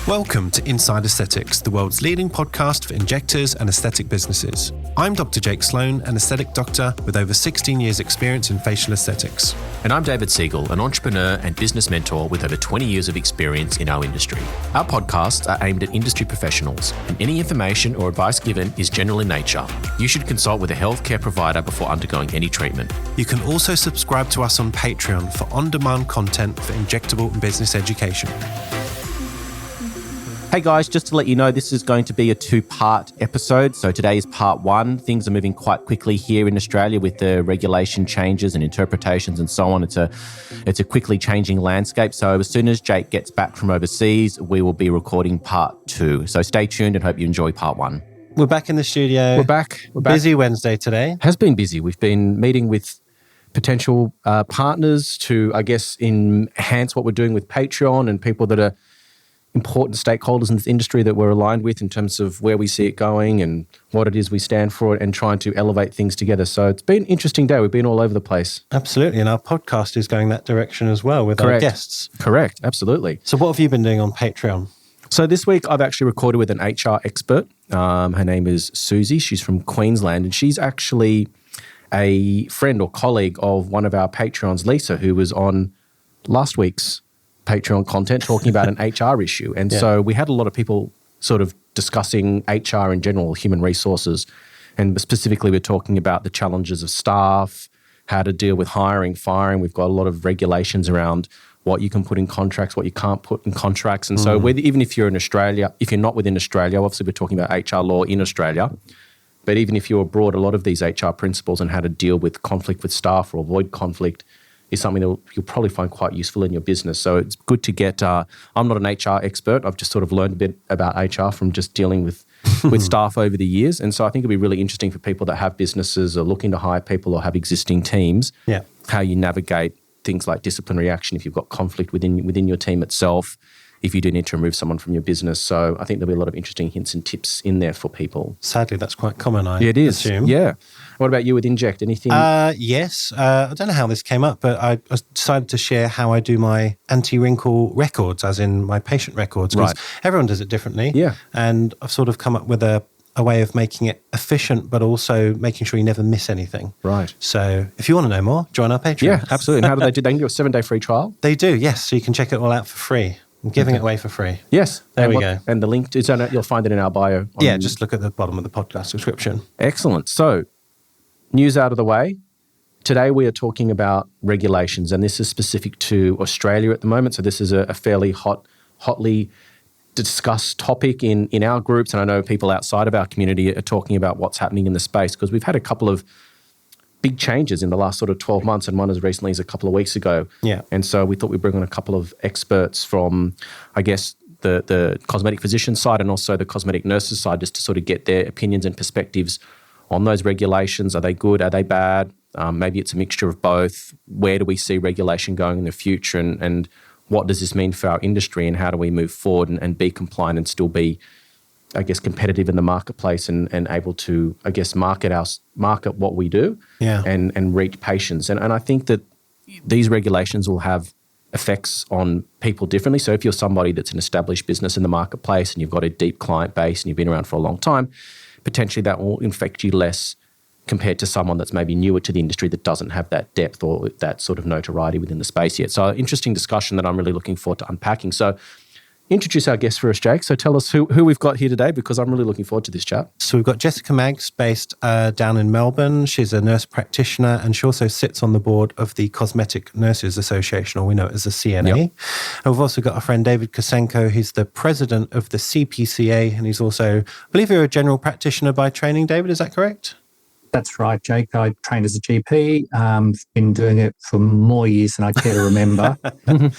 Welcome to Inside Aesthetics, the world's leading podcast for injectors and aesthetic businesses. I'm Dr. Jake Sloan, an aesthetic doctor with over 16 years experience in facial aesthetics. And I'm David Siegel, an entrepreneur and business mentor with over 20 years of experience in our industry. Our podcasts are aimed at industry professionals, and any information or advice given is general in nature. You should consult with a healthcare provider before undergoing any treatment. You can also subscribe to us on Patreon for on-demand content for injectable and business education. Hey guys, just to let you know, this is going to be a two-part episode. So today is part one. Things are moving quite quickly here in Australia with the regulation changes and interpretations and so on. It's a quickly changing landscape. So as soon as Jake gets back from overseas, we will be recording part two. So stay tuned and hope you enjoy part one. We're back in the studio. We're back. Busy Wednesday today. Has been busy. We've been meeting with potential partners to, I guess, enhance what we're doing with Patreon and people that are important stakeholders in this industry that we're aligned with in terms of where we see it going and what it is we stand for and trying to elevate things together. So it's been an interesting day. We've been all over the place. Absolutely. And our podcast is going that direction as well with our guests. Correct. Absolutely. So what have you been doing on Patreon? So this week I've actually recorded with an HR expert. Her name is Susie. She's from Queensland and she's actually a friend or colleague of one of our Patreons, Lisa, who was on last week's Patreon content talking about an HR issue. And so we had a lot of people sort of discussing HR in general, human resources. And specifically, we're talking about the challenges of staff, how to deal with hiring, firing. We've got a lot of regulations around what you can put in contracts, what you can't put in contracts. And so even if you're in Australia, if you're not within Australia, obviously we're talking about HR law in Australia. But even if you're abroad, a lot of these HR principles and how to deal with conflict with staff or avoid conflict is something that you'll probably find quite useful in your business. So it's good to get, I'm not an HR expert. I've just sort of learned a bit about HR from just dealing with staff over the years. And so I think it'd be really interesting for people that have businesses or looking to hire people or have existing teams, how you navigate things like disciplinary action if you've got conflict within your team itself, if you do need to remove someone from your business. So I think there'll be a lot of interesting hints and tips in there for people. Sadly, that's quite common, I assume. Yeah. What about you with Inject? Anything? Yes. I don't know how this came up, but I decided to share how I do my anti-wrinkle records, as in my patient records, because everyone does it differently. Yeah. And I've sort of come up with a way of making it efficient, but also making sure you never miss anything. Right. So if you want to know more, join our Patreon. Yeah, absolutely. And how do they do? They can do a 7-day free trial? They do, yes. So you can check it all out for free. I'm giving it away for free. Yes. There we go. And the link, you'll find it in our bio. Just look at the bottom of the podcast description. Excellent. So, news out of the way. Today we are talking about regulations, and this is specific to Australia at the moment. So this is a fairly hotly discussed topic in our groups, and I know people outside of our community are talking about what's happening in the space because we've had a couple of big changes in the last sort of 12 months and one as recently as a couple of weeks ago. Yeah. And so we thought we'd bring on a couple of experts from, I guess, the cosmetic physician side and also the cosmetic nurses side just to sort of get their opinions and perspectives on those regulations. Are they good? Are they bad? Maybe it's a mixture of both. Where do we see regulation going in the future and what does this mean for our industry and how do we move forward and be compliant and still be, I guess, competitive in the marketplace and able to, I guess, market what we do and reach patients. And I think that these regulations will have effects on people differently. So if you're somebody that's an established business in the marketplace and you've got a deep client base and you've been around for a long time, potentially that will affect you less compared to someone that's maybe newer to the industry that doesn't have that depth or that sort of notoriety within the space yet. So interesting discussion that I'm really looking forward to unpacking. So introduce our guest for us, Jake. So tell us who we've got here today because I'm really looking forward to this chat. So we've got Jessica Maggs based down in Melbourne. She's a nurse practitioner and she also sits on the board of the Cosmetic Nurses Association, or we know it as the CNA. Yep. And we've also got our friend David Kosenko, who's the president of the CPCA, and he's also, I believe you're a general practitioner by training, David, is that correct? That's right, Jake. I trained as a GP, been doing it for more years than I care to remember,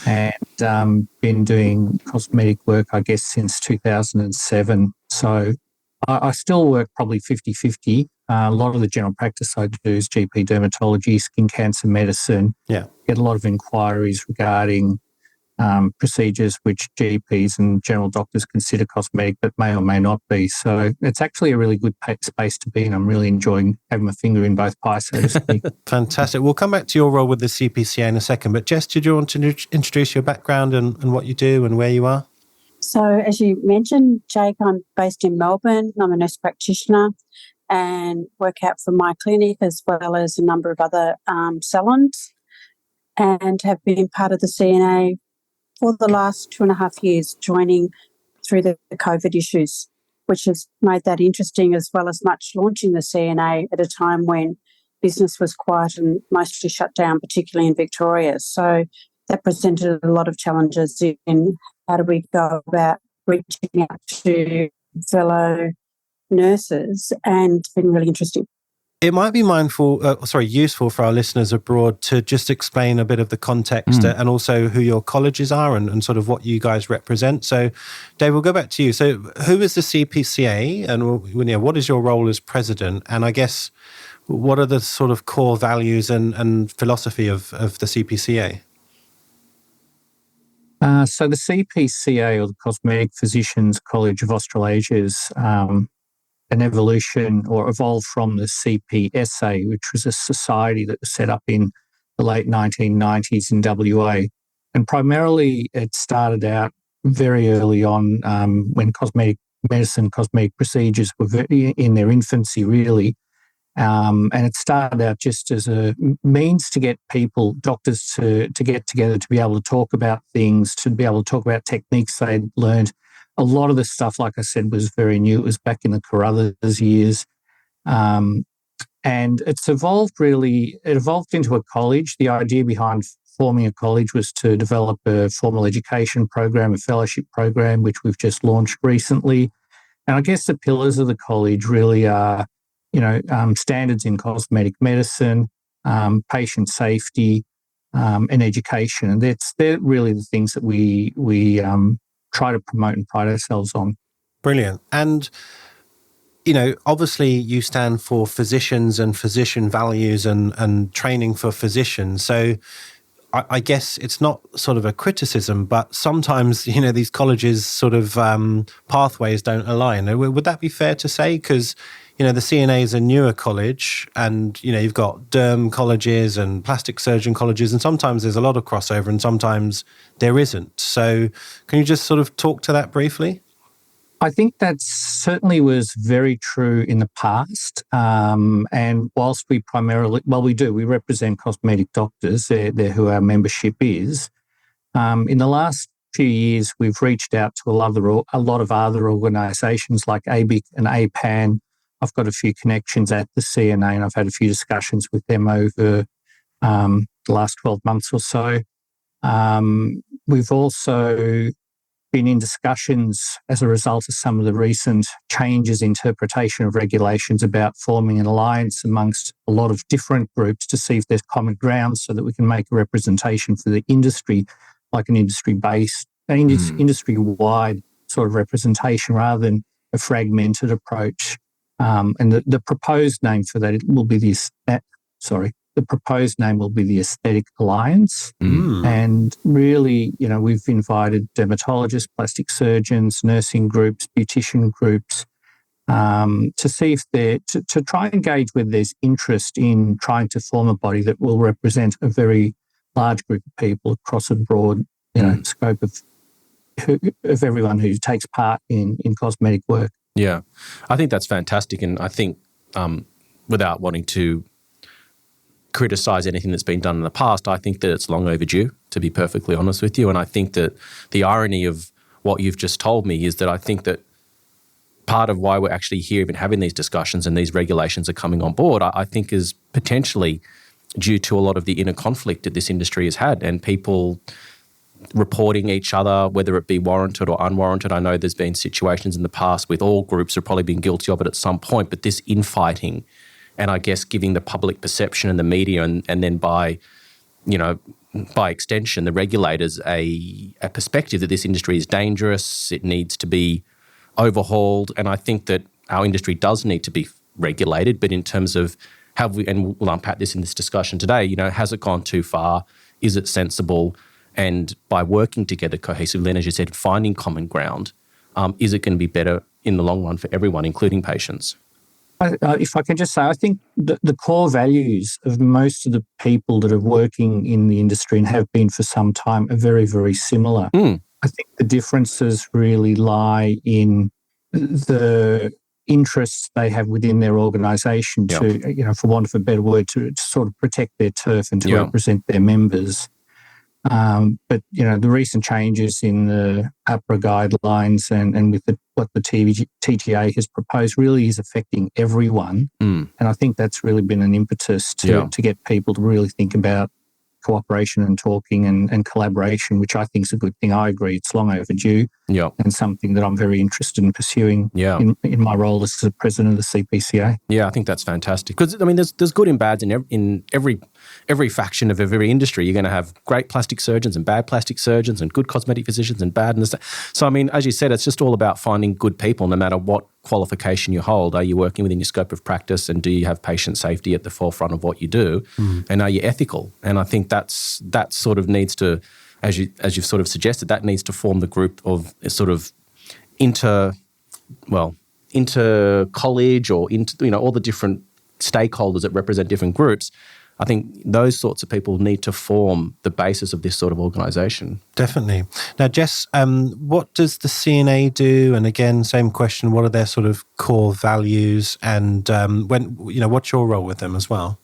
and been doing cosmetic work, I guess, since 2007. So I still work probably 50-50. A lot of the general practice I do is GP dermatology, skin cancer medicine. Yeah. Get a lot of inquiries regarding procedures which GPs and general doctors consider cosmetic but may or may not be. So it's actually a really good space to be in. I'm really enjoying having my finger in both pies, so to speak. Fantastic. We'll come back to your role with the CPCA in a second, but Jess, did you want to introduce your background and what you do and where you are? So, as you mentioned, Jake, I'm based in Melbourne. I'm a nurse practitioner and work out from my clinic as well as a number of other salons, and have been part of the CNA for the last 2.5 years, joining through the COVID issues, which has made that interesting, as well as much launching the CNA at a time when business was quiet and mostly shut down, particularly in Victoria. So that presented a lot of challenges in how do we go about reaching out to fellow nurses, and it's been really interesting. It might be useful for our listeners abroad to just explain a bit of the context and also who your colleges are and sort of what you guys represent. So, Dave, we'll go back to you. So, who is the CPCA, and what is your role as president? And I guess, what are the sort of core values and philosophy of the CPCA? So the CPCA, or the Cosmetic Physicians College of Australasia, is an evolution or evolved from the CPSA, which was a society that was set up in the late 1990s in WA. And primarily it started out very early on when cosmetic medicine, cosmetic procedures were in their infancy, really. And it started out just as a means to get doctors to get together, to be able to talk about things, to be able to talk about techniques they'd learned. A lot of the stuff, like I said, was very new. It was back in the Carruthers years. And it's evolved really. It evolved into a college. The idea behind forming a college was to develop a formal education program, a fellowship program, which we've just launched recently. And I guess the pillars of the college really are, standards in cosmetic medicine, patient safety, and education. And they're really the things that we try to promote and pride ourselves on. Brilliant. And, obviously you stand for physicians and physician values and training for physicians. So I guess it's not sort of a criticism, but sometimes, these colleges sort of pathways don't align. Would that be fair to say? Because, the CNA is a newer college and, you've got derm colleges and plastic surgeon colleges, and sometimes there's a lot of crossover and sometimes there isn't. So can you just sort of talk to that briefly? I think that certainly was very true in the past. And whilst we we represent cosmetic doctors, they're who our membership is. In the last few years, we've reached out to a lot of other organisations like ABIC and APAN. I've got a few connections at the CNA, and I've had a few discussions with them over the last 12 months or so. We've also been in discussions as a result of some of the recent changes in interpretation of regulations about forming an alliance amongst a lot of different groups to see if there's common ground so that we can make a representation for the industry, like an industry-based, industry-wide sort of representation rather than a fragmented approach. And the proposed name for that will be the Aesthetic Alliance. And really, we've invited dermatologists, plastic surgeons, nursing groups, beautician groups, to see if to try and engage whether there's interest in trying to form a body that will represent a very large group of people across a broad, scope of everyone who takes part in cosmetic work. Yeah, I think that's fantastic. And I think without wanting to criticise anything that's been done in the past, I think that it's long overdue, to be perfectly honest with you. And I think that the irony of what you've just told me is that I think that part of why we're actually here even having these discussions and these regulations are coming on board, I think is potentially due to a lot of the inner conflict that this industry has had and people reporting each other, whether it be warranted or unwarranted. I know there's been situations in the past with all groups have probably been guilty of it at some point, but this infighting and I guess giving the public perception and the media and then by extension, the regulators a perspective that this industry is dangerous, it needs to be overhauled. And I think that our industry does need to be regulated, but in terms of and we'll unpack this in this discussion today, has it gone too far? Is it sensible? And by working together cohesively, and as you said, finding common ground, is it going to be better in the long run for everyone, including patients? If I can just say, I think the core values of most of the people that are working in the industry and have been for some time are very, very similar. I think the differences really lie in the interests they have within their organisation to, for want of a better word, to sort of protect their turf and to represent their members. But, the recent changes in the AHPRA guidelines and with what the TGA has proposed really is affecting everyone. And I think that's really been an impetus to get people to really think about cooperation and talking and collaboration, which I think is a good thing. I agree. It's long overdue and something that I'm very interested in pursuing in my role as the president of the CPCA. Yeah, I think that's fantastic. Because, there's good and bads in every faction of every industry. You're going to have great plastic surgeons and bad plastic surgeons and good cosmetic physicians and bad. So, as you said, it's just all about finding good people no matter what qualification you hold. Are you working within your scope of practice, and do you have patient safety at the forefront of what you do? And are you ethical? And I think that sort of needs to, as you've sort of suggested, that needs to form the group of sort of inter college or into all the different stakeholders that represent different groups. I think those sorts of people need to form the basis of this sort of organisation. Definitely. Now, Jess, what does the CNA do? And again, same question, what are their sort of core values? And what's your role with them as well?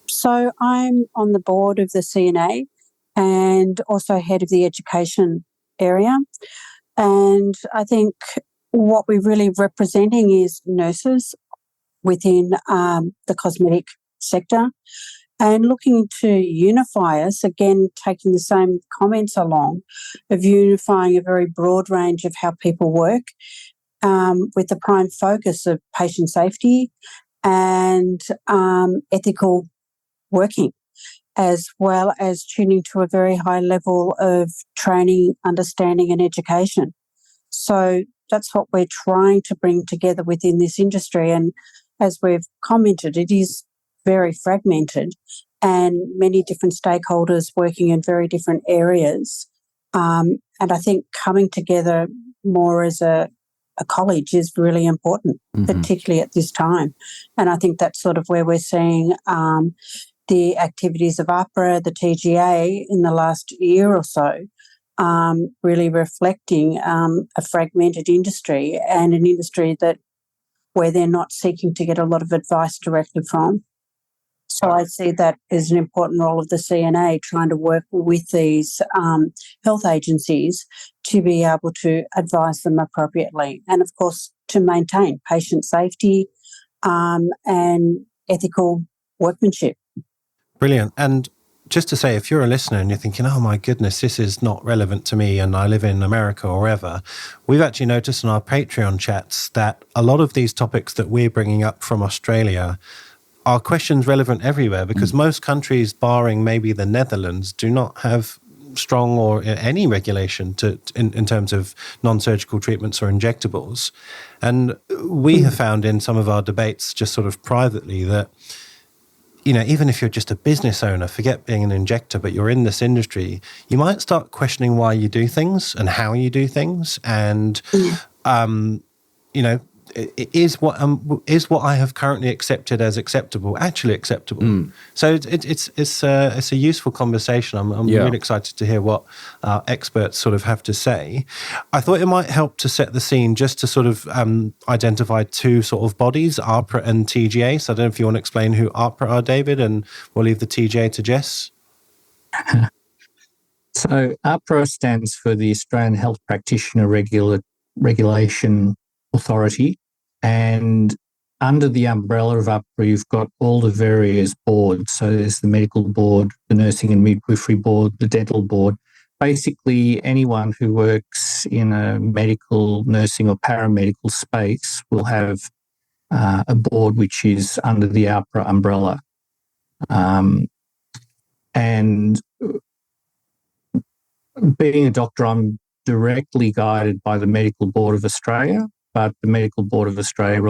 So I'm on the board of the CNA and also head of the education area. And I think what we're really representing is nurses within the cosmetic sector and looking to unify us, again, taking the same comments along, of unifying a very broad range of how people work with the prime focus of patient safety and ethical working, as well as tuning to a very high level of training, understanding and education. So that's what we're trying to bring together within this industry. And as we've commented, it is very fragmented and many different stakeholders working in very different areas. And I think coming together more as a college is really important, particularly at this time. And I think that's sort of where we're seeing the activities of AHPRA, the TGA in the last year or so, really reflecting a fragmented industry and an industry where they're not seeking to get a lot of advice directly from. So I see that as an important role of the CNA, trying to work with these health agencies to be able to advise them appropriately and, of course, to maintain patient safety and ethical workmanship. Brilliant. And just to say, if you're a listener and you're thinking, oh my goodness, this is not relevant to me and I live in America or wherever, we've actually noticed in our Patreon chats that a lot of these topics that we're bringing up from Australia are questions relevant everywhere, because most countries, barring maybe the Netherlands, do not have strong or any regulation in terms of non-surgical treatments or injectables. And we have found in some of our debates, just sort of privately, that even if you're just a business owner, forget being an injector, but you're in this industry, you might start questioning why you do things and how you do things. And, is what I have currently accepted as acceptable actually acceptable? So it's a useful conversation. I'm really excited to hear what our experts sort of have to say. I thought it might help to set the scene just to sort of identify two sort of bodies, AHPRA and TGA. So I don't know if you want to explain who AHPRA are, David, and we'll leave the TGA to Jess. So AHPRA stands for the Australian Health Practitioner Regulation Authority, and under the umbrella of AHPRA, you've got all the various boards. So there's the medical board, the nursing and midwifery board, the dental board. Basically, anyone who works in a medical, nursing or paramedical space will have a board which is under the AHPRA umbrella. And being a doctor, I'm directly guided by the Medical Board of Australia, but the Medical Board of Australia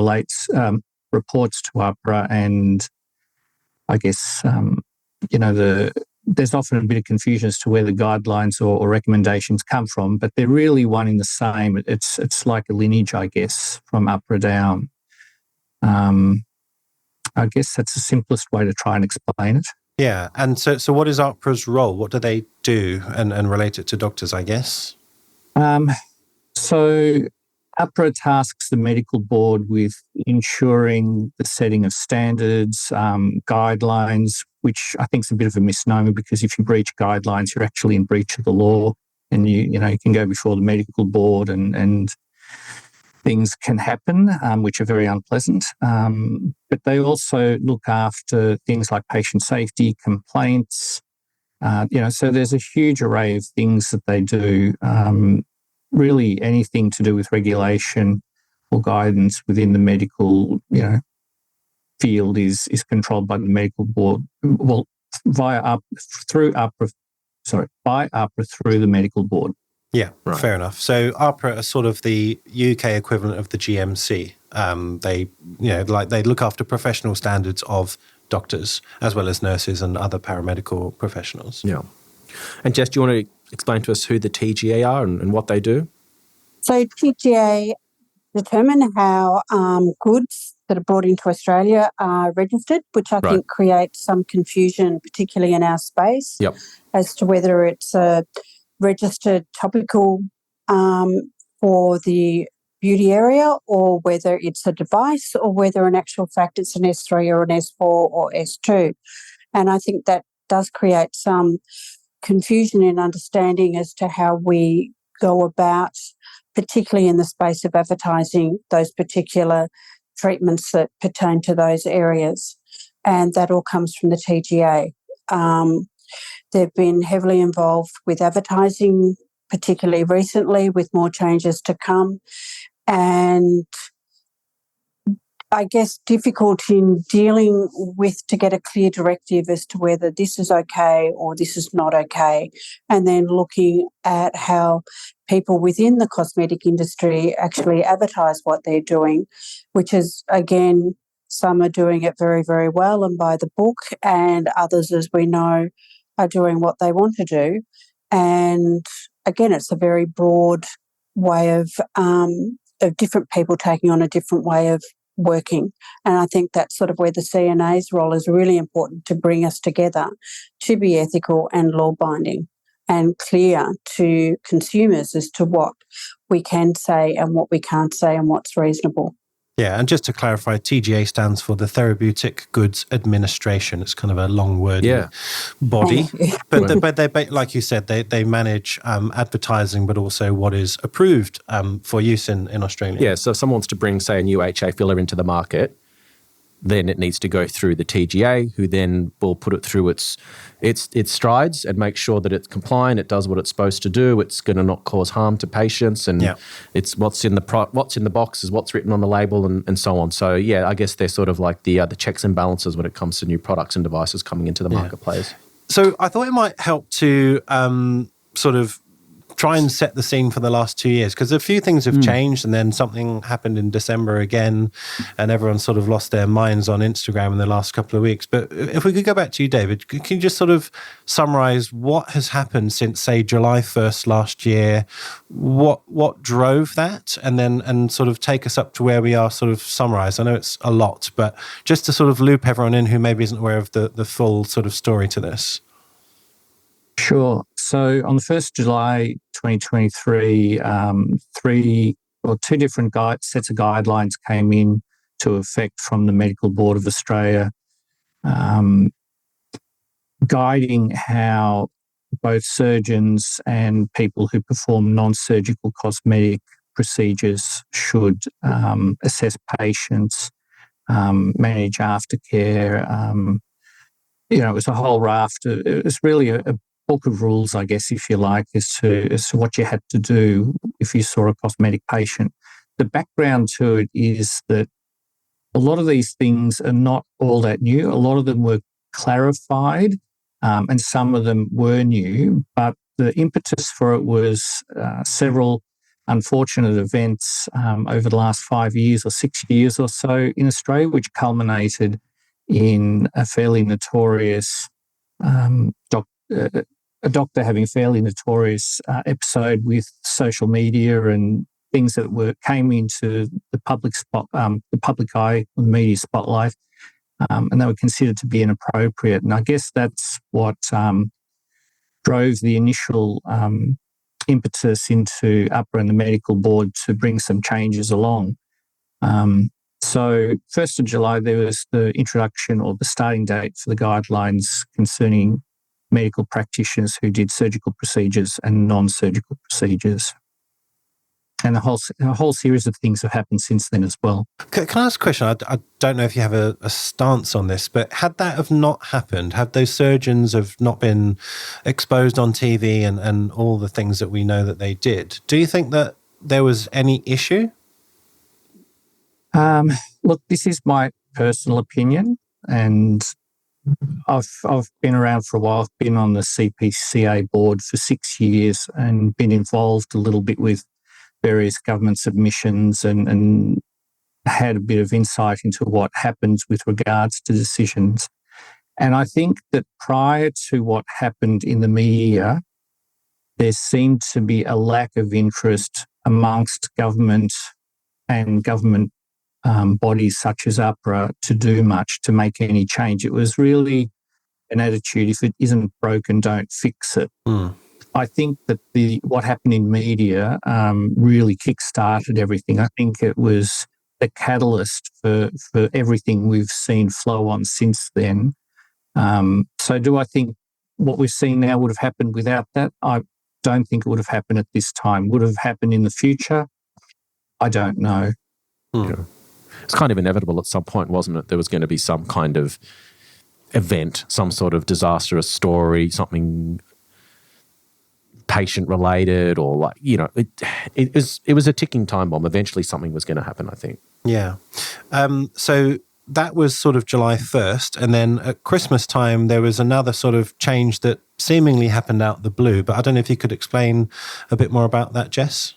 reports to AHPRA, and I guess, there's often a bit of confusion as to where the guidelines or recommendations come from, but they're really one in the same. It's like a lineage, I guess, from AHPRA down. I guess that's the simplest way to try and explain it. Yeah, and so what is AHPRA's role? What do they do and relate it to doctors, I guess? So AHPRA tasks the medical board with ensuring the setting of standards, guidelines, which I think is a bit of a misnomer because if you breach guidelines, you're actually in breach of the law, and you can go before the medical board and things can happen, which are very unpleasant. But they also look after things like patient safety, complaints. So there's a huge array of things that they do. Really, anything to do with regulation or guidance within the medical, field is controlled by the medical board. Well, by AHPRA through the medical board. Yeah, Right. Fair enough. So AHPRA are sort of the UK equivalent of the GMC. They look after professional standards of doctors as well as nurses and other paramedical professionals. Yeah. And Jess, do you want to explain to us who the TGA are and what they do? So TGA determine how goods that are brought into Australia are registered, which I think creates some confusion, particularly in our space, as to whether it's a registered topical for the beauty area or whether it's a device or whether in actual fact it's an S3 or an S4 or S2. And I think that does create some confusion in understanding as to how we go about, particularly in the space of advertising those particular treatments that pertain to those areas. And that all comes from the TGA. They've been heavily involved with advertising, particularly recently, with more changes to come. And I guess difficult in dealing with to get a clear directive as to whether this is okay or this is not okay, and then looking at how people within the cosmetic industry actually advertise what they're doing, which is, again, some are doing it very, very well and by the book, and others, as we know, are doing what they want to do. And again, it's a very broad way of different people taking on a different way of working. And I think that's sort of where the CNA's role is really important, to bring us together to be ethical and law binding and clear to consumers as to what we can say and what we can't say and what's reasonable. Yeah, and just to clarify, TGA stands for the Therapeutic Goods Administration. It's kind of a long word body. But they, like you said, they manage advertising, but also what is approved for use in Australia. Yeah, so if someone wants to bring, say, a new HA filler into the market, then it needs to go through the TGA, who then will put it through its strides and make sure that it's compliant, it does what it's supposed to do, it's going to not cause harm to patients, and it's what's in the box is what's written on the label, and so on. So yeah, I guess they're sort of like the checks and balances when it comes to new products and devices coming into the marketplace. So I thought it might help to sort of try and set the scene for the last 2 years, because a few things have changed, and then something happened in December again, and everyone sort of lost their minds on Instagram in the last couple of weeks. But if we could go back to you, David, can you just sort of summarize what has happened since, say, July 1st last year? What drove that? And sort of take us up to where we are, sort of summarize. I know it's a lot, but just to sort of loop everyone in who maybe isn't aware of the full sort of story to this. Sure. So on the 1st July 2023, two different sets of guidelines came in to effect from the Medical Board of Australia, guiding how both surgeons and people who perform non-surgical cosmetic procedures should assess patients, manage aftercare. It was a whole raft. It was really a book of rules, I guess, if you like, as to what you had to do if you saw a cosmetic patient. The background to it is that a lot of these things are not all that new. A lot of them were clarified, and some of them were new, but the impetus for it was several unfortunate events over the last 5 years or 6 years or so in Australia, which culminated in a fairly notorious a doctor having a fairly notorious episode with social media and things that came into the public eye, the media spotlight, and they were considered to be inappropriate. And I guess that's what drove the initial impetus into AHPRA and the medical board to bring some changes along. So 1st of July, there was the introduction or the starting date for the guidelines concerning medical practitioners who did surgical procedures and non-surgical procedures. And a whole series of things have happened since then as well. Can I ask a question? I don't know if you have a stance on this, but had that have not happened, had those surgeons have not been exposed on TV and all the things that we know that they did, do you think that there was any issue? Look, this is my personal opinion, and I've been around for a while. I've been on the CPCA board for 6 years and been involved a little bit with various government submissions and had a bit of insight into what happens with regards to decisions. And I think that prior to what happened in the media, there seemed to be a lack of interest amongst government and government bodies such as AHPRA to do much, to make any change. It was really an attitude, if it isn't broken, don't fix it. I think that what happened in media really kick-started everything. I think it was the catalyst for everything we've seen flow on since then. So do I think what we're seeing now would have happened without that? I don't think it would have happened at this time. Would it have happened in the future? I don't know. Yeah. It's kind of inevitable at some point, wasn't it? There was going to be some kind of event, some sort of disastrous story, something patient-related, or like, you know, it was a ticking time bomb. Eventually something was going to happen, I think. Yeah. So that was sort of July 1st. And then at Christmas time, there was another sort of change that seemingly happened out the blue. But I don't know if you could explain a bit more about that, Jess?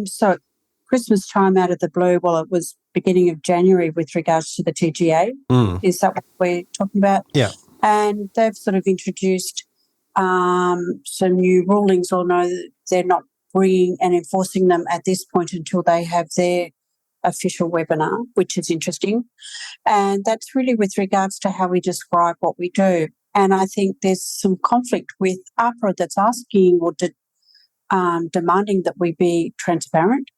So Christmas time out of the blue, well, it was beginning of January with regards to the TGA. Is that what we're talking about? Yeah. And they've sort of introduced some new rulings, although they're not bringing and enforcing them at this point until they have their official webinar, which is interesting. And that's really with regards to how we describe what we do. And I think there's some conflict with AHPRA that's asking or demanding that we be transparent,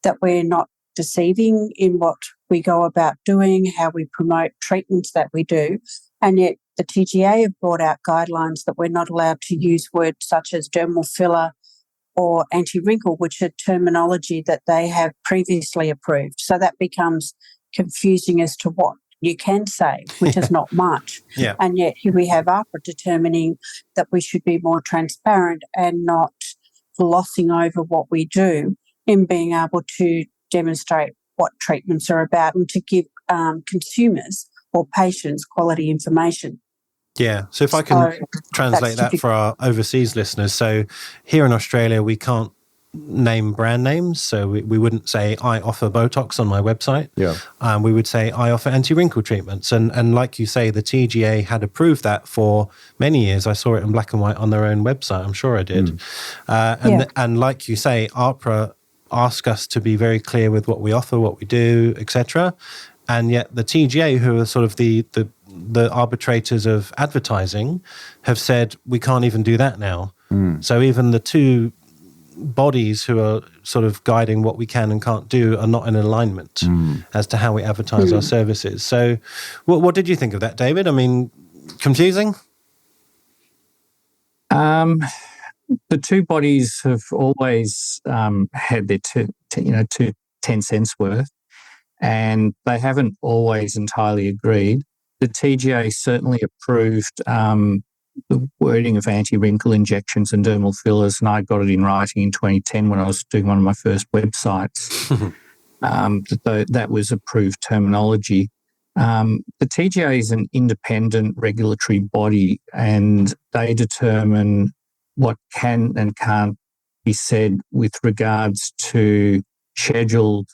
that we're not deceiving in what we go about doing, how we promote treatments that we do. And yet the TGA have brought out guidelines that we're not allowed to use words such as dermal filler or anti-wrinkle, which are terminology that they have previously approved. So that becomes confusing as to what you can say, which is not much. Yeah. And yet here we have AHPRA determining that we should be more transparent and not glossing over what we do in being able to demonstrate what treatments are about and to give consumers or patients quality information. Yeah. So if I can translate that for our overseas listeners. So here in Australia, we can't name brand names. So we wouldn't say, I offer Botox on my website. Yeah. We would say, I offer anti-wrinkle treatments. And like you say, the TGA had approved that for many years. I saw it in black and white on their own website. I'm sure I did. And like you say, AHPRA ask us to be very clear with what we offer, what we do, etc. And yet the TGA, who are sort of the arbitrators of advertising, have said we can't even do that now. So even the two bodies who are sort of guiding what we can and can't do are not in alignment as to how we advertise our services. So what did you think of that, David? I mean, confusing? The two bodies have always had their two 10 cents worth, and they haven't always entirely agreed. The TGA certainly approved the wording of anti-wrinkle injections and dermal fillers, and I got it in writing in 2010 when I was doing one of my first websites. That was approved terminology. The TGA is an independent regulatory body, and they determine what can and can't be said with regards to scheduled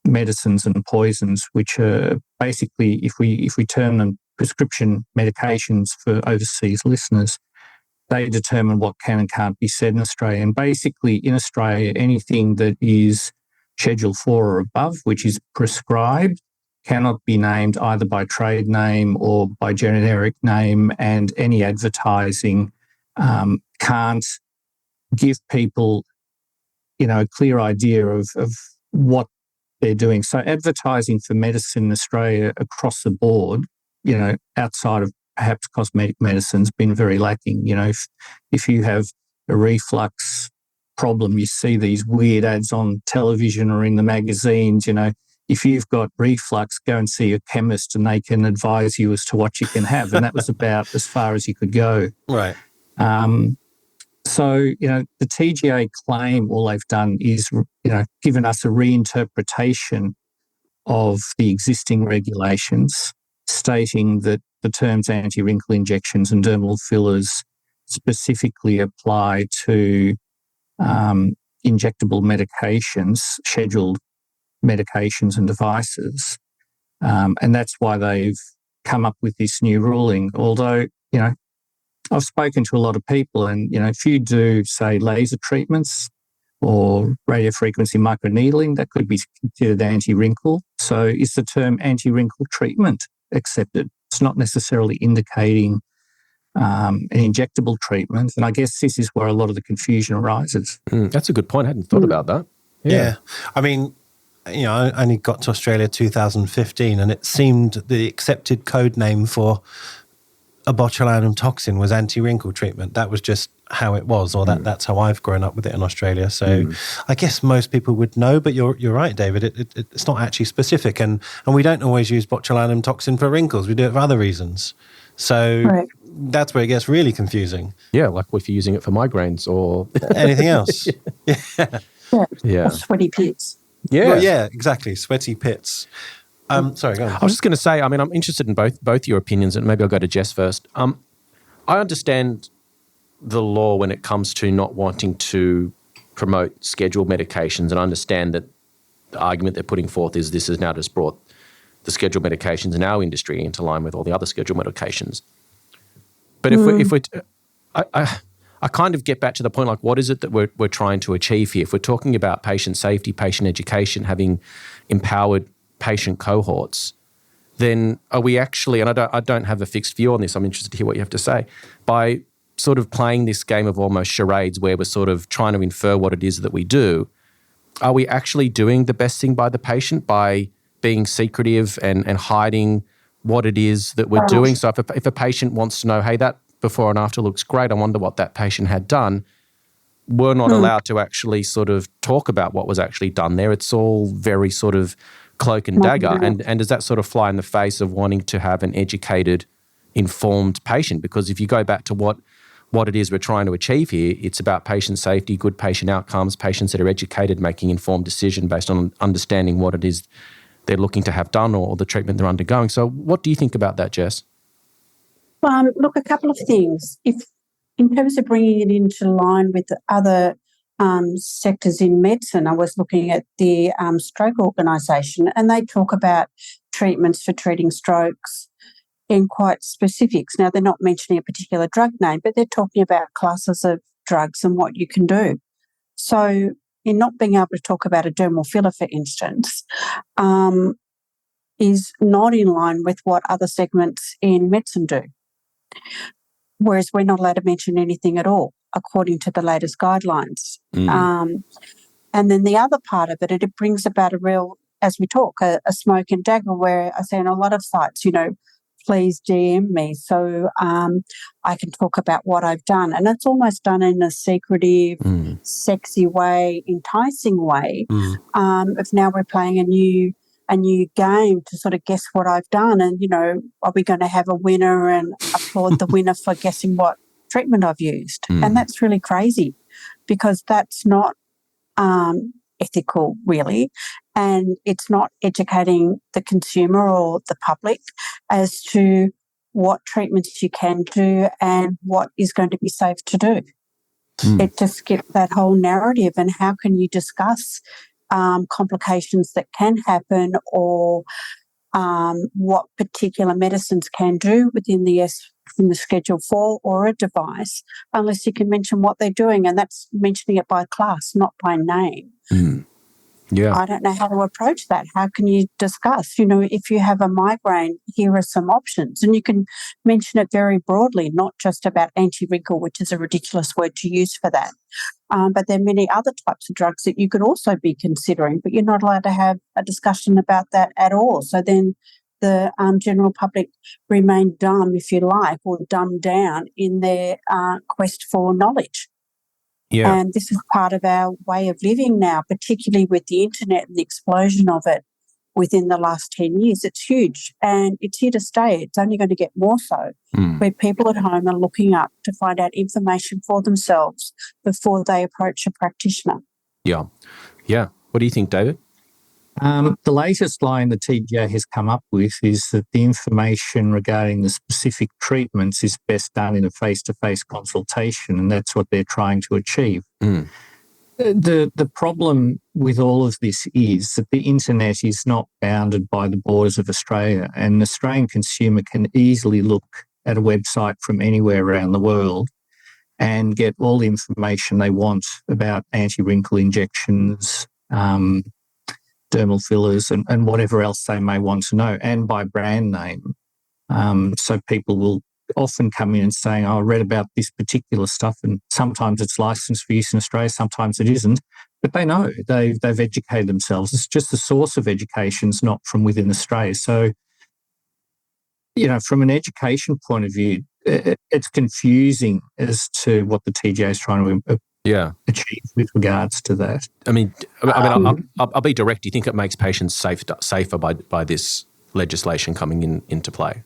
medicines and poisons, which are basically, if we term them prescription medications for overseas listeners, they determine what can and can't be said in Australia. And basically in Australia, anything that is Schedule 4 or above, which is prescribed, cannot be named either by trade name or by generic name, and any advertising can't give people, a clear idea of what they're doing. So advertising for medicine in Australia across the board, outside of perhaps cosmetic medicine's been very lacking. If you have a reflux problem, you see these weird ads on television or in the magazines, if you've got reflux, go and see a chemist and they can advise you as to what you can have. And that was about as far as you could go. Right. So, the TGA claim, all they've done is, given us a reinterpretation of the existing regulations, stating that the terms anti-wrinkle injections and dermal fillers specifically apply to injectable medications, scheduled medications and devices. And that's why they've come up with this new ruling. Although, I've spoken to a lot of people and, if you do, say, laser treatments or radiofrequency microneedling, that could be considered anti-wrinkle. So is the term anti-wrinkle treatment accepted? It's not necessarily indicating an injectable treatment. And I guess this is where a lot of the confusion arises. That's a good point. I hadn't thought about that. Yeah. I mean, I only got to Australia 2015 and it seemed the accepted code name for a botulinum toxin was anti-wrinkle treatment. That was just how it was, or that's how I've grown up with it in Australia. So I guess most people would know, but you're right, David. It's not actually specific, and we don't always use botulinum toxin for wrinkles. We do it for other reasons. So that's where it gets really confusing. Yeah, like if you're using it for migraines or anything else. Or sweaty pits. Yeah, well, yeah, exactly. Sweaty pits. Sorry, go on. I was just going to say, I'm interested in both your opinions, and maybe I'll go to Jess first. I understand the law when it comes to not wanting to promote scheduled medications, and I understand that the argument they're putting forth is this has now just brought the scheduled medications in our industry into line with all the other scheduled medications. But if we I kind of get back to the point, like, what is it that we're trying to achieve here? If we're talking about patient safety, patient education, having empowered patient cohorts, then are we actually, and I don't have a fixed view on this, I'm interested to hear what you have to say, by sort of playing this game of almost charades where we're sort of trying to infer what it is that we do, are we actually doing the best thing by the patient by being secretive and hiding what it is that we're doing? So if a patient wants to know, hey, that before and after looks great, I wonder what that patient had done, we're not allowed to actually sort of talk about what was actually done there. It's all very sort of cloak and dagger. And does that sort of fly in the face of wanting to have an educated, informed patient? Because if you go back to what it is we're trying to achieve here, it's about patient safety, good patient outcomes, patients that are educated, making informed decision based on understanding what it is they're looking to have done or the treatment they're undergoing. So what do you think about that, Jess? Look, a couple of things. If in terms of bringing it into line with the other sectors in medicine, I was looking at the stroke organisation, and they talk about treatments for treating strokes in quite specifics. Now, they're not mentioning a particular drug name, but they're talking about classes of drugs and what you can do. So in not being able to talk about a dermal filler, for instance, is not in line with what other segments in medicine do. Whereas we're not allowed to mention anything at all, according to the latest guidelines. And then the other part of it brings about a real, as we talk, a smoke and dagger, where I say in a lot of sites, please DM me so I can talk about what I've done. And it's almost done in a secretive, sexy way, enticing way. If now we're playing a new game to sort of guess what I've done, and are we going to have a winner and applaud the winner for guessing what treatment I've used? And that's really crazy, because that's not ethical, really, and it's not educating the consumer or the public as to what treatments you can do and what is going to be safe to do. It just skipped that whole narrative, and how can you discuss complications that can happen, or what particular medicines can do within the Schedule 4 or a device, unless you can mention what they're doing, and that's mentioning it by class, not by name. Yeah. I don't know how to approach that. How can you discuss, if you have a migraine, here are some options. And you can mention it very broadly, not just about anti-wrinkle, which is a ridiculous word to use for that. But there are many other types of drugs that you could also be considering, but you're not allowed to have a discussion about that at all. So then the general public remain dumb, if you like, or dumbed down in their quest for knowledge. Yeah. And this is part of our way of living now, particularly with the internet and the explosion of it within the last 10 years. It's huge and it's here to stay. It's only going to get more so, where people at home are looking up to find out information for themselves before they approach a practitioner. Yeah. Yeah. What do you think, David? The latest line the TGA has come up with is that the information regarding the specific treatments is best done in a face-to-face consultation, and that's what they're trying to achieve. The problem with all of this is that the internet is not bounded by the borders of Australia, and an Australian consumer can easily look at a website from anywhere around the world and get all the information they want about anti-wrinkle injections, dermal fillers and whatever else they may want to know, and by brand name. So people will often come in and saying, I read about this particular stuff, and sometimes it's licensed for use in Australia, sometimes it isn't, but they know, they've educated themselves. It's just the source of education's not from within Australia. So, from an education point of view, it's confusing as to what the TGA is trying to achieve with regards to that. I'll be direct. Do you think it makes patients safer by this legislation coming into play?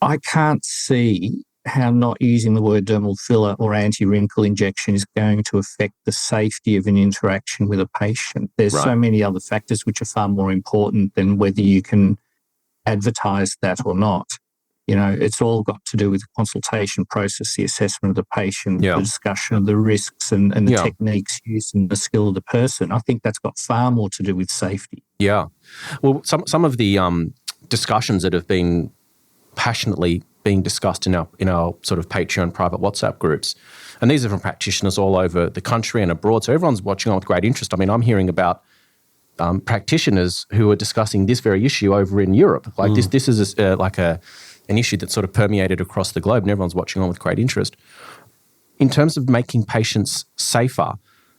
I can't see how not using the word dermal filler or anti-wrinkle injection is going to affect the safety of an interaction with a patient. There's so many other factors which are far more important than whether you can advertise that or not. It's all got to do with the consultation process, the assessment of the patient, the discussion of the risks and the techniques used and the skill of the person. I think that's got far more to do with safety. Yeah. Well, some of the discussions that have been passionately being discussed in our sort of Patreon private WhatsApp groups, and these are from practitioners all over the country and abroad, so everyone's watching on with great interest. I mean, I'm hearing about practitioners who are discussing this very issue over in Europe. Like this is an issue that's sort of permeated across the globe, and everyone's watching on with great interest. In terms of making patients safer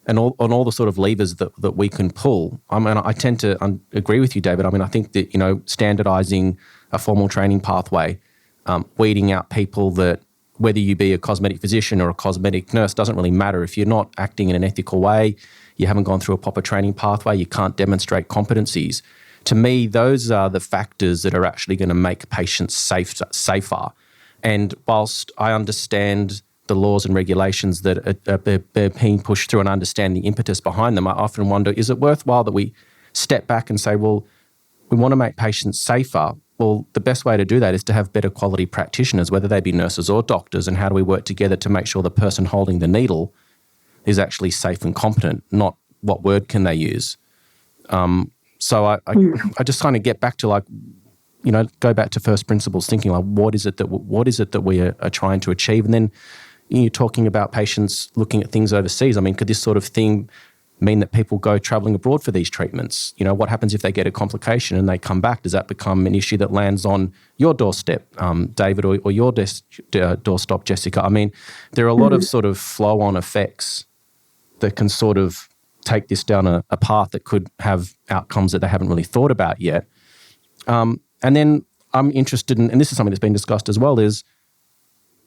and on all the sort of levers that we can pull, I tend to agree with you, David. I think that, standardising a formal training pathway, weeding out people that, whether you be a cosmetic physician or a cosmetic nurse, doesn't really matter. If you're not acting in an ethical way, you haven't gone through a proper training pathway, you can't demonstrate competencies. To me, those are the factors that are actually going to make patients safer. And whilst I understand the laws and regulations that are being pushed through and understand the impetus behind them, I often wonder, is it worthwhile that we step back and say, well, we want to make patients safer. Well, the best way to do that is to have better quality practitioners, whether they be nurses or doctors, and how do we work together to make sure the person holding the needle is actually safe and competent, not what word can they use. So I just kind of get back to go back to first principles thinking, what is it that we are trying to achieve? And then you're talking about patients looking at things overseas. Could this sort of thing mean that people go travelling abroad for these treatments? What happens if they get a complication and they come back? Does that become an issue that lands on your doorstep, David, or your doorstep, Jessica? There are a lot of sort of flow-on effects that can sort of take this down a path that could have outcomes that they haven't really thought about yet. And then I'm interested in, and this is something that's been discussed as well, is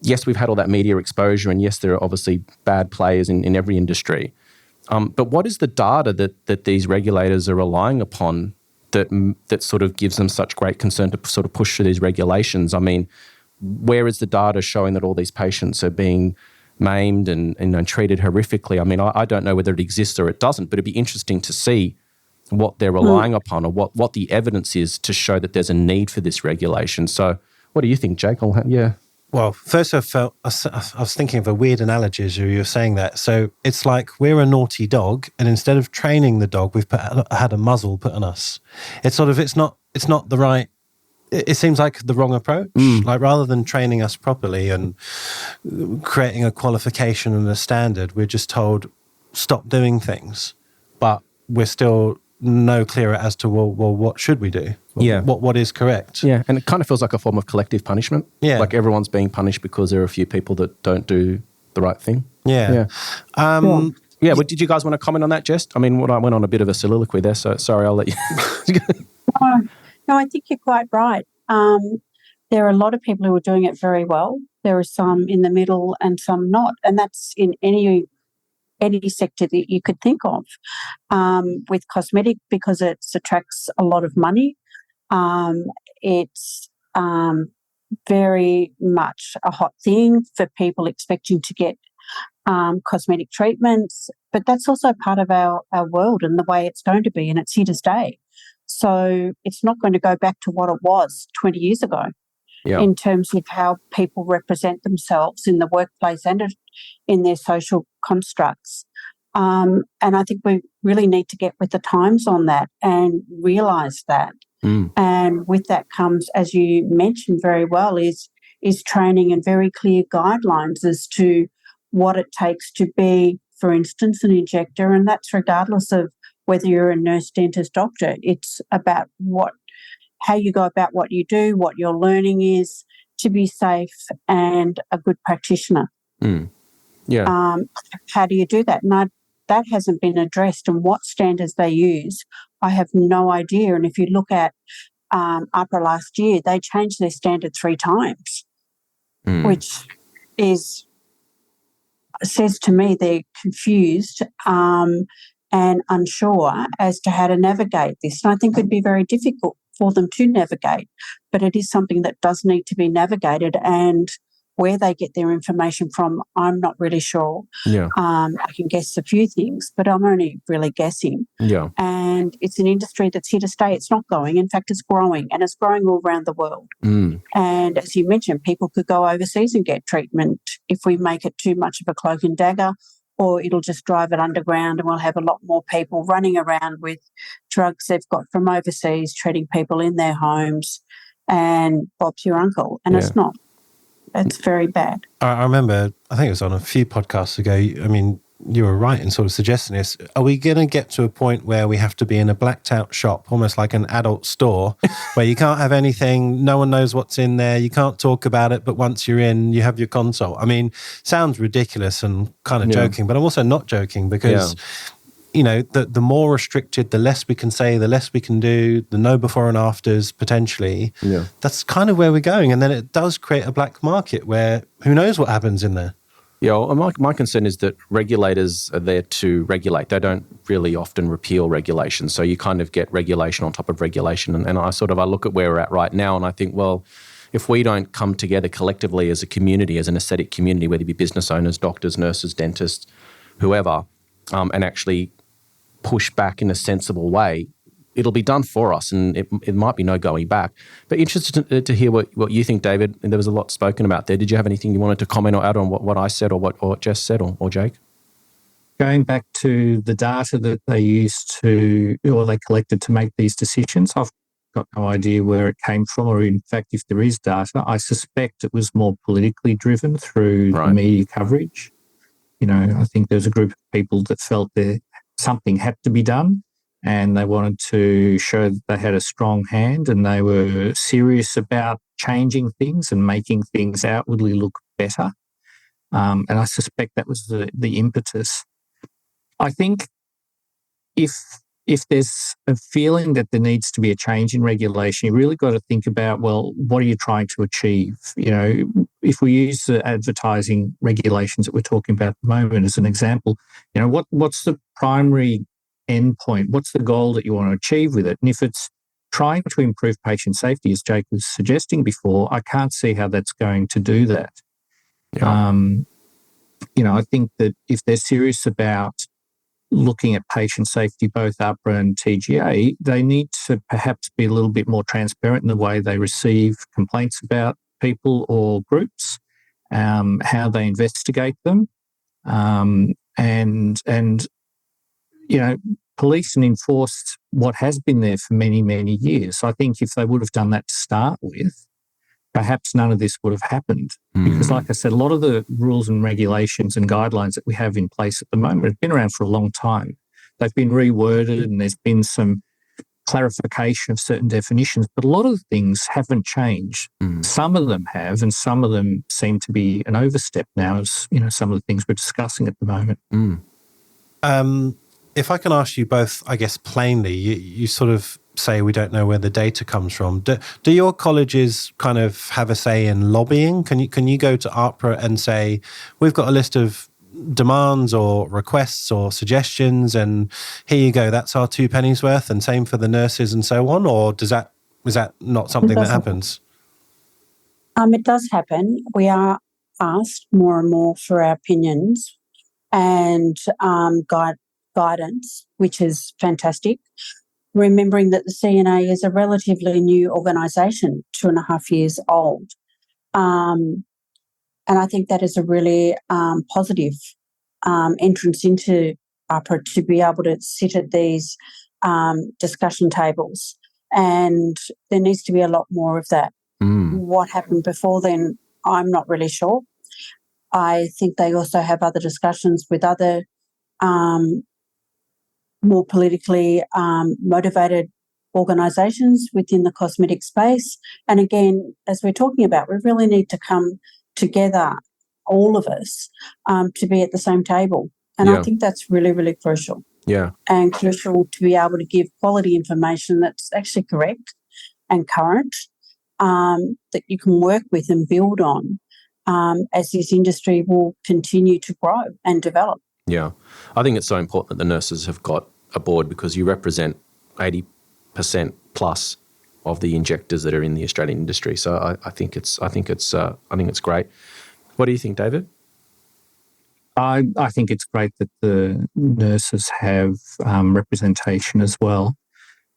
yes, we've had all that media exposure, and yes, there are obviously bad players in every industry. But what is the data that these regulators are relying upon that sort of gives them such great concern to sort of push through these regulations? Where is the data showing that all these patients are being maimed and treated horrifically? I don't know whether it exists or it doesn't, but it'd be interesting to see what they're relying upon or what the evidence is to show that there's a need for this regulation. So what do you think, Jake? Well, first I was thinking of a weird analogy as you were saying that. So it's like we're a naughty dog, and instead of training the dog, we've had a muzzle put on us. It's not the right. It seems like the wrong approach. Like rather than training us properly and creating a qualification and a standard, we're just told stop doing things. But we're still no clearer as to, well, what should we do? Yeah. What is correct? Yeah, and it kind of feels like a form of collective punishment. Yeah. Like everyone's being punished because there are a few people that don't do the right thing. Yeah. Yeah, but did you guys want to comment on that, Jess? I mean, I went on a bit of a soliloquy there, so sorry, I'll let you. No, I think you're quite right. There are a lot of people who are doing it very well. There are some in the middle and some not, and that's in any sector that you could think of. With cosmetic, because it attracts a lot of money, it's very much a hot thing for people expecting to get cosmetic treatments, but that's also part of our world and the way it's going to be, and it's here to stay. So it's not going to go back to what it was 20 years ago in terms of how people represent themselves in the workplace and in their social constructs. And I think we really need to get with the times on that and realise that. And with that comes, as you mentioned very well, is training and very clear guidelines as to what it takes to be, for instance, an injector, and that's regardless of whether you're a nurse, dentist, doctor. It's about how you go about what you do, what your learning is to be safe and a good practitioner. How do you do that? And that hasn't been addressed, and what standards they use, I have no idea. And if you look at AHPRA last year, they changed their standard 3 times, which says to me they're confused and unsure as to how to navigate this. And I think it would be very difficult for them to navigate, but it is something that does need to be navigated, and where they get their information from, I'm not really sure. I can guess a few things, but I'm only really guessing. And it's an industry that's here to stay. It's not going. In fact, it's growing, and it's growing all around the world. And as you mentioned, people could go overseas and get treatment if we make it too much of a cloak and dagger, or it'll just drive it underground, and we'll have a lot more people running around with drugs they've got from overseas, treating people in their homes, and Bob's your uncle. And it's not. It's very bad. I remember, I think it was on a few podcasts ago, I mean, you were right in sort of suggesting this. Are we going to get to a point where we have to be in a blacked out shop, almost like an adult store, where you can't have anything, no one knows what's in there, you can't talk about it, but once you're in, you have your consult? I mean, sounds ridiculous and kind of joking, but I'm also not joking because, you know, the more restricted, the less we can say, the less we can do, the no before and afters potentially. That's kind of where we're going. And then it does create a black market where who knows what happens in there. Yeah, well, my concern is that regulators are there to regulate. They don't really often repeal regulation. So you kind of get regulation on top of regulation. And I look at where we're at right now and I think, well, if we don't come together collectively as a community, as an aesthetic community, whether it be business owners, doctors, nurses, dentists, whoever, and actually push back in a sensible way, it'll be done for us, and it might be no going back. But interested to hear what you think, David. And there was a lot spoken about there. Did you have anything you wanted to comment or add on what I said or what Jess said or Jake? Going back to the data that they collected to make these decisions, I've got no idea where it came from, or in fact, if there is data, I suspect it was more politically driven through the media coverage. You know, I think there was a group of people that felt that something had to be done, and they wanted to show that they had a strong hand and they were serious about changing things and making things outwardly look better. And I suspect that was the impetus. I think if there's a feeling that there needs to be a change in regulation, you really got to think about, well, what are you trying to achieve? You know, if we use the advertising regulations that we're talking about at the moment as an example, you know, what's the primary endpoint? What's the goal that you want to achieve with it? And if it's trying to improve patient safety, as Jake was suggesting before, I can't see how that's going to do that. You know, I think that if they're serious about looking at patient safety, both AHPRA and TGA, they need to perhaps be a little bit more transparent in the way they receive complaints about people or groups, how they investigate them, and you know, police and enforce what has been there for many, many years. I think if they would have done that to start with, perhaps none of this would have happened. Because like I said, a lot of the rules and regulations and guidelines that we have in place at the moment have been around for a long time. they've been reworded and there's been some clarification of certain definitions, but a lot of things haven't changed. Some of them have, and some of them seem to be an overstep now, as some of the things we're discussing at the moment. If I can ask you both, I guess plainly, you sort of say we don't know where the data comes from. Do your colleges kind of have a say in lobbying? Can you go to AHPRA and say, we've got a list of demands or requests or suggestions, and here you go, that's our 2 pennies worth, and same for the nurses and so on? Or is that not something that happens? It does happen. We are asked more and more for our opinions and guidance, which is fantastic. Remembering that the CNA is a relatively new organisation, 2.5 years old. And I think that is a really positive entrance into AHPRA, to be able to sit at these discussion tables. And there needs to be a lot more of that. What happened before then, I'm not really sure. I think they also have other discussions with other more politically motivated organisations within the cosmetic space. And again, as we're talking about, we really need to come together, all of us, to be at the same table. And I think that's really, really crucial. Yeah. And crucial to be able to give quality information that's actually correct and current, that you can work with and build on as this industry will continue to grow and develop. Yeah. I think it's so important that the nurses have got a board, because you represent 80% plus of the injectors that are in the Australian industry. So I think it's great. What do you think, David? I think it's great that the nurses have representation as well.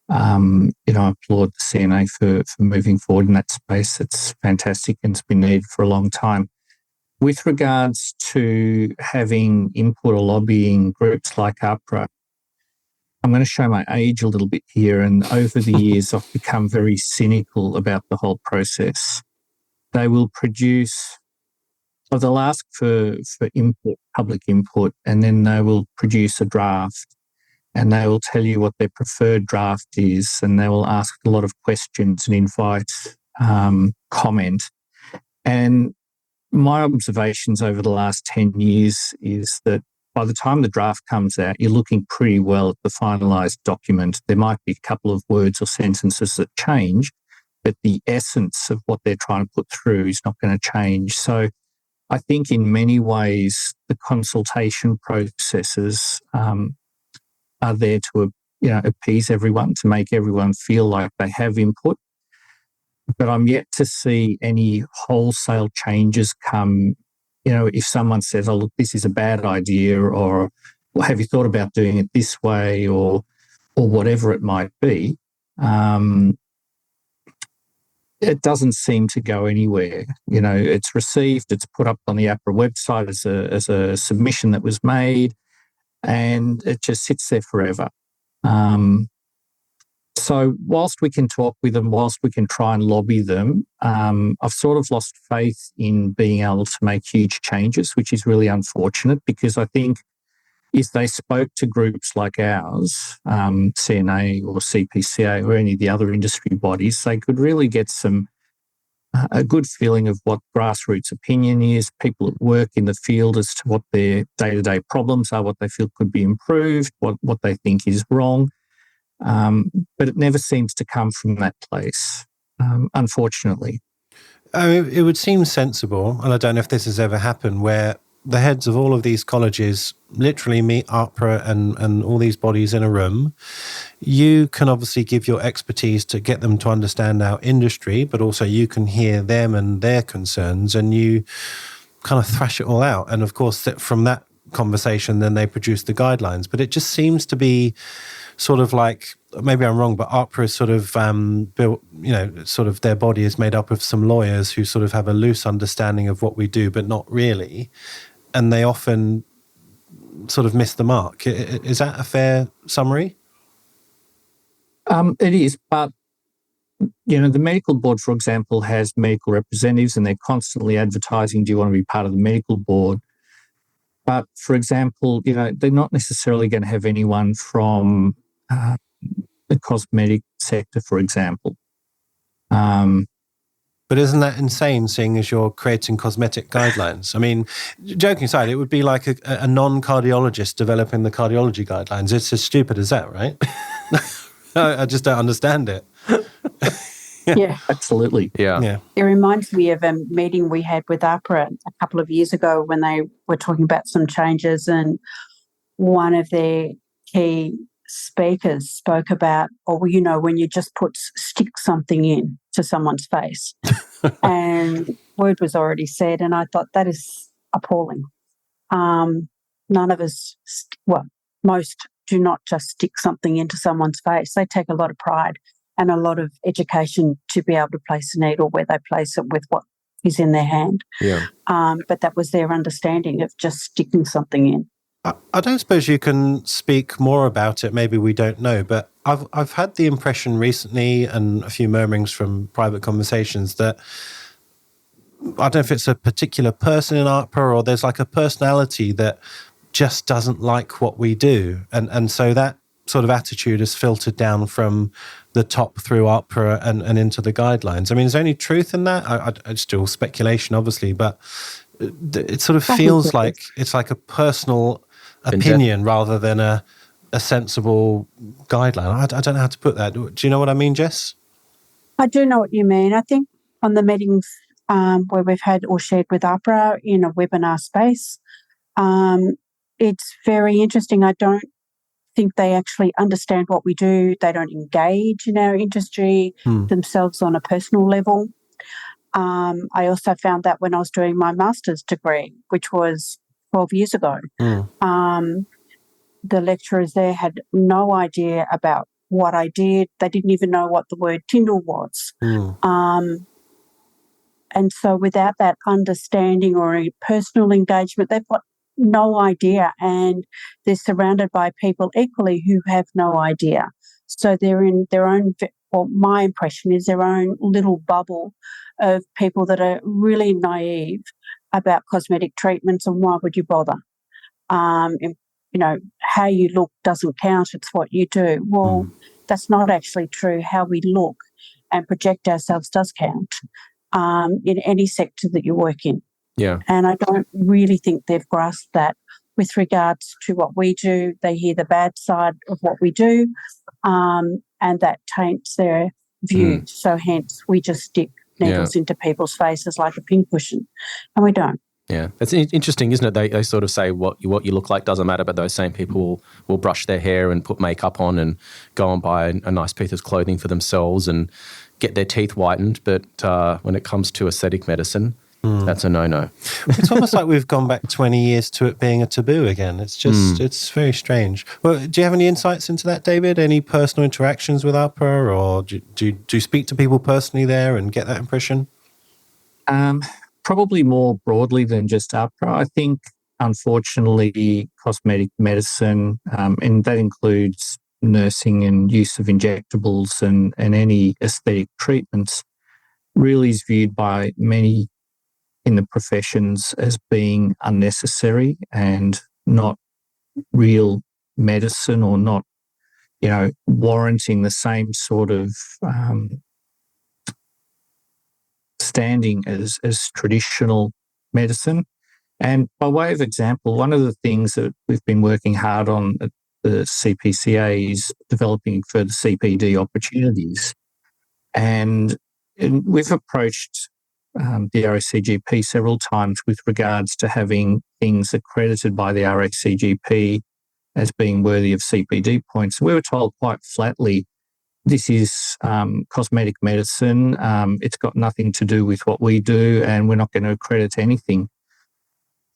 I applaud the CNA for moving forward in that space. It's fantastic and it's been needed for a long time. With regards to having input or lobbying groups like AHPRA, I'm going to show my age a little bit here, and over the years I've become very cynical about the whole process. They will produce, or they'll ask for input, public input, and then they will produce a draft, and they will tell you what their preferred draft is, and they will ask a lot of questions and invite comment. And my observations over the last 10 years is that by the time the draft comes out, you're looking pretty well at the finalised document. There might be a couple of words or sentences that change, but the essence of what they're trying to put through is not going to change. So I think in many ways the consultation processes are there to appease everyone, to make everyone feel like they have input. But I'm yet to see any wholesale changes come. If someone says, oh, look, this is a bad idea, or well, have you thought about doing it this way, or whatever it might be, it doesn't seem to go anywhere. It's received, it's put up on the AHPRA website as a submission that was made, and it just sits there forever. So whilst we can talk with them, whilst we can try and lobby them, I've sort of lost faith in being able to make huge changes, which is really unfortunate, because I think if they spoke to groups like ours, CNA or CPCA or any of the other industry bodies, they could really get a good feeling of what grassroots opinion is, people at work in the field as to what their day-to-day problems are, what they feel could be improved, what they think is wrong. But it never seems to come from that place, unfortunately. It would seem sensible, and I don't know if this has ever happened, where the heads of all of these colleges literally meet AHPRA and all these bodies in a room. You can obviously give your expertise to get them to understand our industry, but also you can hear them and their concerns, and you kind of thrash it all out. And of course, from that conversation, then they produce the guidelines. But it just seems to be sort of like, maybe I'm wrong, but AHPRA is sort of built, sort of their body is made up of some lawyers who sort of have a loose understanding of what we do, but not really. And they often sort of miss the mark. Is that a fair summary? It is, but the medical board, for example, has medical representatives, and they're constantly advertising, do you want to be part of the medical board? But for example, they're not necessarily going to have anyone from the cosmetic sector, for example. But isn't that insane, seeing as you're creating cosmetic guidelines? I mean, joking aside, it would be like a non-cardiologist developing the cardiology guidelines. It's as stupid as that, right? I just don't understand it. Yeah. Absolutely. Yeah. It reminds me of a meeting we had with AHPRA a couple of years ago when they were talking about some changes, and one of their key speakers spoke about, when you just stick something in to someone's face. And word was already said, and I thought that is appalling. None of us, most do not just stick something into someone's face. They take a lot of pride and a lot of education to be able to place a needle where they place it with what is in their hand. Yeah. But that was their understanding of just sticking something in. I don't suppose you can speak more about it. Maybe we don't know, but I've had the impression recently, and a few murmurings from private conversations, that I don't know if it's a particular person in AHPRA or there's like a personality that just doesn't like what we do, and so that sort of attitude is filtered down from the top through AHPRA and into the guidelines. I mean, is there any truth in that? It's still speculation, obviously, but it sort of feels like it's like a personal opinion rather than a sensible guideline. I don't know how to put that. Do you know what I mean, Jess? I do know what you mean. I think on the meetings where we've had or shared with AHPRA in a webinar space, it's very interesting. I don't think they actually understand what we do. They don't engage in our industry themselves on a personal level. I also found that when I was doing my master's degree, which was 12 years ago, the lecturers there had no idea about what I did. They didn't even know what the word Tyndall was. And so without that understanding or a personal engagement, they've got no idea, and they're surrounded by people equally who have no idea. So they're in their own, or my impression is their own little bubble of people that are really naive about cosmetic treatments, and why would you bother? How you look doesn't count, it's what you do. Well, that's not actually true. How we look and project ourselves does count in any sector that you work in. Yeah. And I don't really think they've grasped that with regards to what we do. They hear the bad side of what we do, and that taints their view. So hence we just stick needles into people's faces like a pincushion, and we don't. Yeah, it's interesting, isn't it? They sort of say what you look like doesn't matter, but those same people will brush their hair and put makeup on and go and buy a nice piece of clothing for themselves and get their teeth whitened. But when it comes to aesthetic medicine, that's a no-no. It's almost like we've gone back 20 years to it being a taboo again. It's just, it's very strange. Well, do you have any insights into that, David? Any personal interactions with AHPRA, or do you speak to people personally there and get that impression? Probably more broadly than just AHPRA. I think, unfortunately, cosmetic medicine, and that includes nursing and use of injectables and any aesthetic treatments, really is viewed by many in the professions as being unnecessary and not real medicine, or not, warranting the same sort of standing as traditional medicine. And by way of example, one of the things that we've been working hard on at the CPCA is developing further CPD opportunities. And we've approached the RACGP several times with regards to having things accredited by the RACGP as being worthy of CPD points. We were told quite flatly, this is cosmetic medicine. It's got nothing to do with what we do, and we're not going to accredit anything.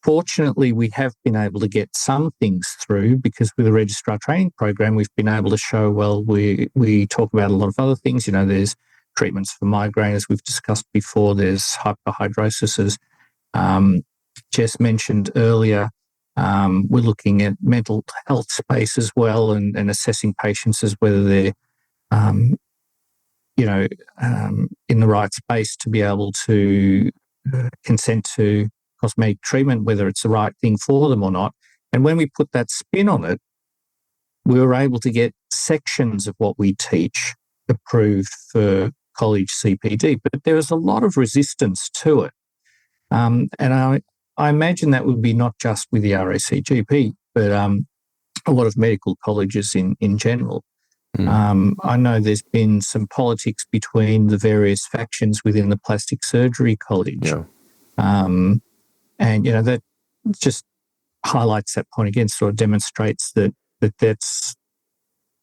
Fortunately, we have been able to get some things through, because with the registrar training program, we've been able to show, well, we talk about a lot of other things. There's treatments for migraine, as we've discussed before. There's hyperhidrosis, as Jess mentioned earlier. We're looking at mental health space as well, and assessing patients as whether they're in the right space to be able to consent to cosmetic treatment, whether it's the right thing for them or not. And when we put that spin on it, we were able to get sections of what we teach approved for college CPD. But there was a lot of resistance to it. And I imagine that would be not just with the RACGP, but a lot of medical colleges in general. I know there's been some politics between the various factions within the plastic surgery college. Yeah. And, that just highlights that point again, sort of demonstrates that's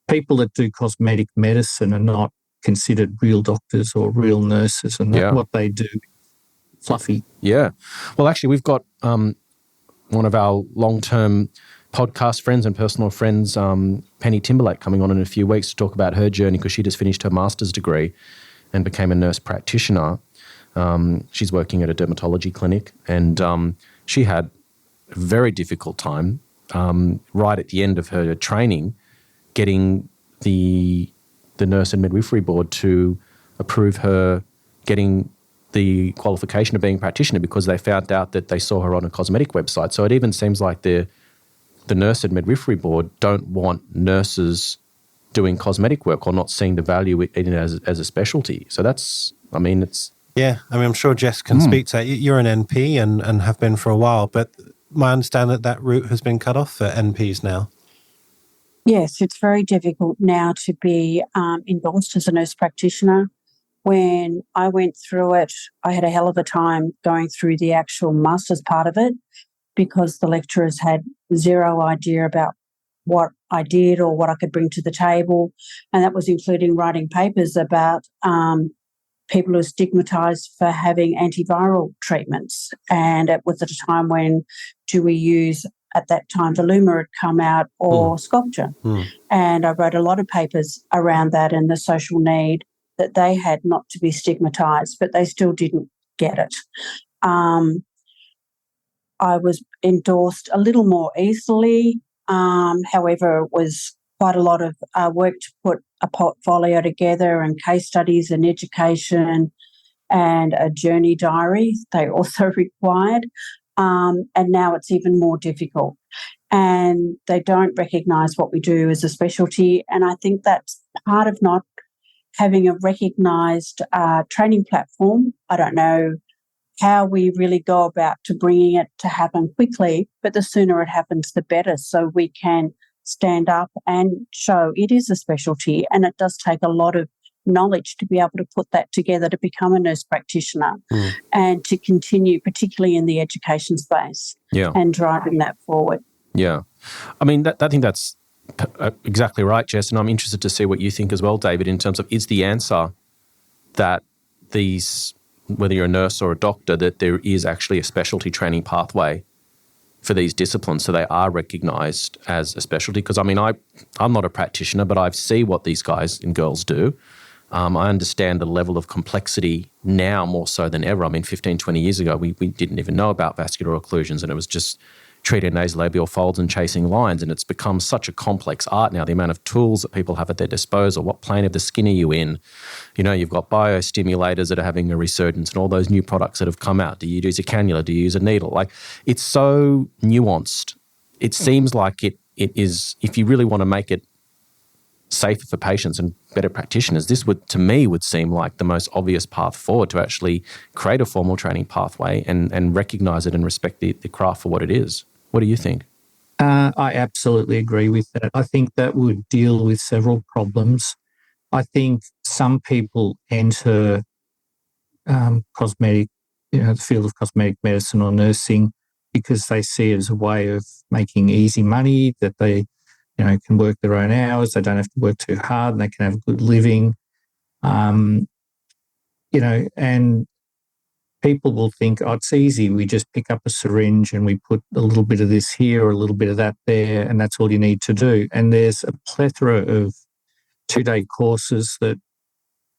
people that do cosmetic medicine are not considered real doctors or real nurses, and that what they do is fluffy. Yeah. Well, actually, we've got one of our long-term podcast friends and personal friends, Penny Timberlake, coming on in a few weeks to talk about her journey, because she just finished her master's degree and became a nurse practitioner. She's working at a dermatology clinic, and she had a very difficult time right at the end of her training getting the Nurse and Midwifery Board to approve her getting the qualification of being a practitioner, because they found out that they saw her on a cosmetic website. So it even seems like the Nurse and Midwifery Board don't want nurses doing cosmetic work or not seeing the value in it as a specialty. So it's... Yeah, I'm sure Jess can speak to that. You're an NP and have been for a while, but my understanding that route has been cut off for NPs now. Yes, it's very difficult now to be endorsed as a nurse practitioner. When I went through it, I had a hell of a time going through the actual master's part of it, because the lecturers had zero idea about what I did or what I could bring to the table. And that was including writing papers about people who are stigmatised for having antiviral treatments. And it was at a time when do we use, at that time, Voluma had come out or Sculpture. And I wrote a lot of papers around that and the social need that they had not to be stigmatised, but they still didn't get it. I was endorsed a little more easily. However, it was quite a lot of work to put a portfolio together and case studies and education and a journey diary they also required. And now it's even more difficult. And they don't recognise what we do as a specialty. And I think that's part of not having a recognised training platform. I don't know how we really go about to bringing it to happen quickly, but the sooner it happens, the better, so we can stand up and show it is a specialty, and it does take a lot of knowledge to be able to put that together to become a nurse practitioner and to continue, particularly in the education space, and driving that forward. Yeah. I think that's exactly right, Jess, and I'm interested to see what you think as well, David, in terms of, is the answer that these, whether you're a nurse or a doctor, that there is actually a specialty training pathway for these disciplines so they are recognised as a specialty? Because, I'm not a practitioner, but I see what these guys and girls do. I understand the level of complexity now more so than ever. 15, 20 years ago, we didn't even know about vascular occlusions, and it was just treating nasolabial folds and chasing lines, and it's become such a complex art now, the amount of tools that people have at their disposal. What plane of the skin are you in? You've got biostimulators that are having a resurgence and all those new products that have come out. Do you use a cannula? Do you use a needle? It's so nuanced. It seems like it is, if you really want to make it safer for patients and better practitioners, this would seem like the most obvious path forward to actually create a formal training pathway and recognise it and respect the craft for what it is. What do you think? I absolutely agree with that. I think that would deal with several problems. I think some people enter cosmetic, the field of cosmetic medicine or nursing because they see it as a way of making easy money, that they can work their own hours, they don't have to work too hard, and they can have a good living. And people will think, oh, it's easy. We just pick up a syringe and we put a little bit of this here or a little bit of that there, and that's all you need to do. And there's a plethora of 2-day courses that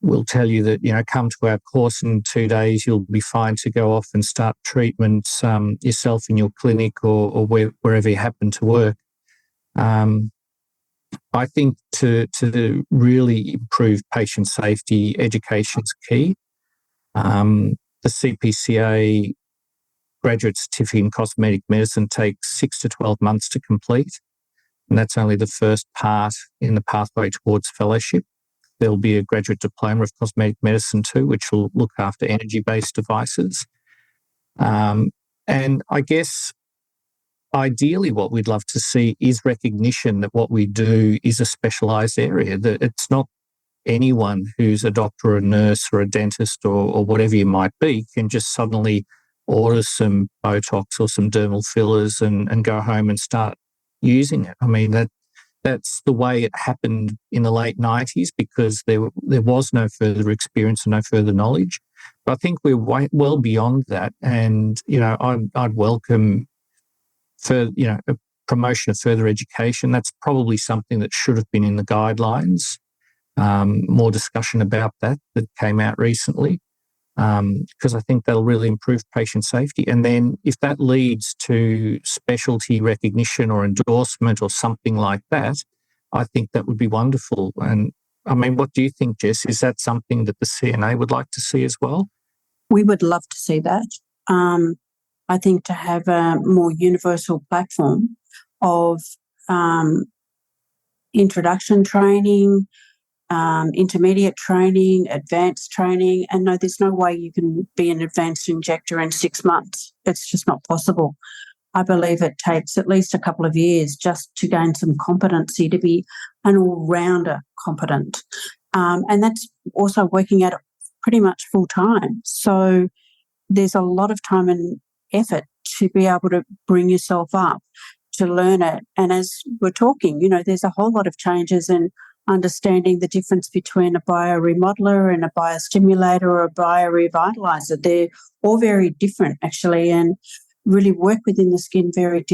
will tell you that, come to our course in 2 days, you'll be fine to go off and start treatments yourself in your clinic or wherever you happen to work. I think to really improve patient safety, education's key. The CPCA graduate certificate in cosmetic medicine takes 6 to 12 months to complete, and that's only the first part in the pathway towards fellowship. There'll be a graduate diploma of cosmetic medicine too, which will look after energy-based devices. And I guess ideally what we'd love to see is recognition that what we do is a specialised area, that it's not anyone who's a doctor or a nurse or a dentist or whatever you might be can just suddenly order some Botox or some dermal fillers and go home and start using it. I mean, that's the way it happened in the late 90s because there was no further experience and no further knowledge. But I think we're well beyond that. And, I'd welcome a promotion of further education. That's probably something that should have been in the guidelines. More discussion about that came out recently because I think that'll really improve patient safety. And then if that leads to specialty recognition or endorsement or something like that, I think that would be wonderful. And I mean, what do you think, Jess? Is that something that the CNA would like to see as well? We would love to see that. I think to have a more universal platform of introduction training, intermediate training, advanced training, and no, there's no way you can be an advanced injector in 6 months. It's just not possible. I believe it takes at least a couple of years just to gain some competency to be an all-rounder competent. And that's also working at it pretty much full time. So there's a lot of time and effort to be able to bring yourself up, to learn it. And as we're talking, there's a whole lot of changes in understanding the difference between a bioremodeler and a biostimulator or a biorevitalizer. They're all very different, actually, and really work within the skin very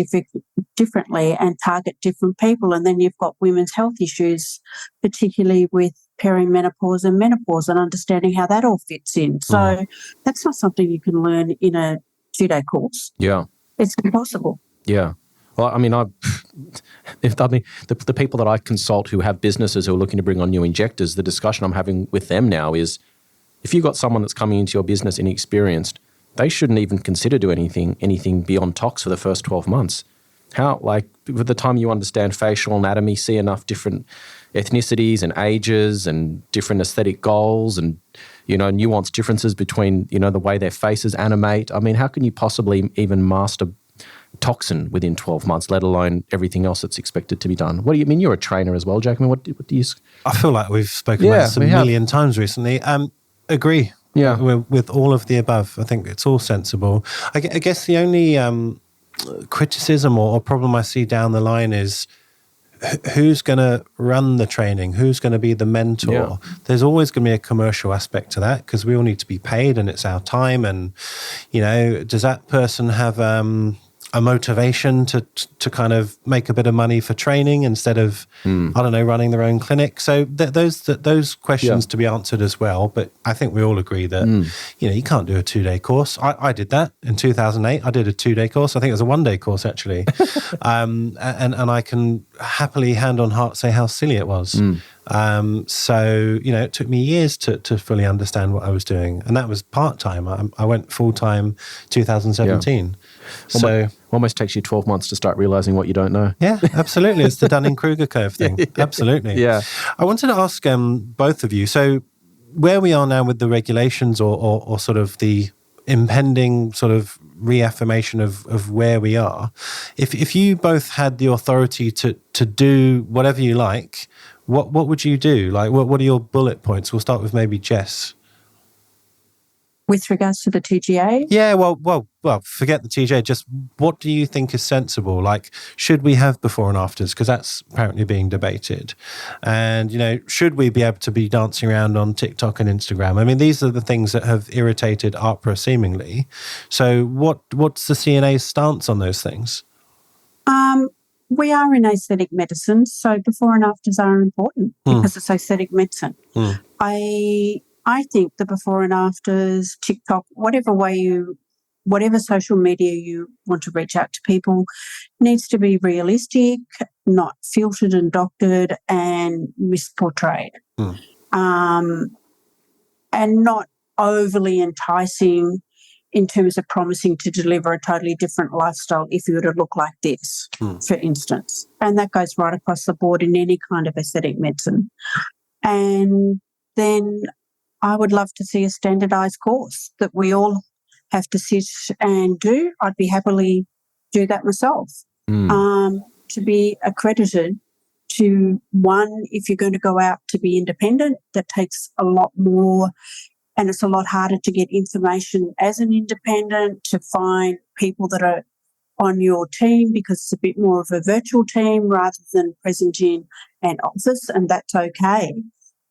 differently and target different people. And then you've got women's health issues, particularly with perimenopause and menopause, and understanding how that all fits in. So that's not something you can learn in a 2-day course. Yeah. It's impossible. Yeah. Well, I mean, the people that I consult who have businesses who are looking to bring on new injectors, the discussion I'm having with them now is if you've got someone that's coming into your business inexperienced, they shouldn't even consider doing anything beyond tox for the first 12 months. How, by the time you understand facial anatomy, see enough different ethnicities and ages and different aesthetic goals and, nuanced differences between, the way their faces animate. I mean, how can you possibly even master toxin within 12 months, let alone everything else that's expected to be done? What do you mean? You're a trainer as well, Jack. I mean, what do you... I feel like we've spoken about this a million times recently. Agree. Yeah. With all of the above. I think it's all sensible. I guess the only criticism or problem I see down the line is who's going to run the training? Who's going to be the mentor? Yeah. There's always going to be a commercial aspect to that because we all need to be paid and it's our time. And, does that person have a motivation to kind of make a bit of money for training instead of, running their own clinic? So those questions to be answered as well. But I think we all agree that, you can't do a 2-day course. I did that in 2008. I did a 2-day course. I think it was a 1-day course, actually. and I can happily hand on heart say how silly it was. So, it took me years to fully understand what I was doing. And that was part-time. I went full-time 2017. Yeah. So almost takes you 12 months to start realizing what you don't know. Yeah, absolutely. It's the Dunning-Kruger curve thing. Absolutely. Yeah. I wanted to ask both of you, so where we are now with the regulations or sort of the impending sort of reaffirmation of where we are, if you both had the authority to do whatever you like, what would you do? Like, what are your bullet points? We'll start with maybe Jess. With regards to the TGA? Yeah, well, forget the TGA. Just what do you think is sensible? Like, should we have before and afters? Because that's apparently being debated. And, should we be able to be dancing around on TikTok and Instagram? I mean, these are the things that have irritated AHPRA seemingly. So what's the CNA's stance on those things? We are in aesthetic medicine, so before and afters are important because it's aesthetic medicine. I think the before and afters, TikTok, whatever social media you want to reach out to people, needs to be realistic, not filtered and doctored and misportrayed, and not overly enticing in terms of promising to deliver a totally different lifestyle if you were to look like this, for instance. And that goes right across the board in any kind of aesthetic medicine. And then I would love to see a standardised course that we all have to sit and do. I'd be happily do that myself. To be accredited to, one, if you're going to go out to be independent, that takes a lot more, and it's a lot harder to get information as an independent, to find people that are on your team, because it's a bit more of a virtual team rather than present in an office, and that's okay.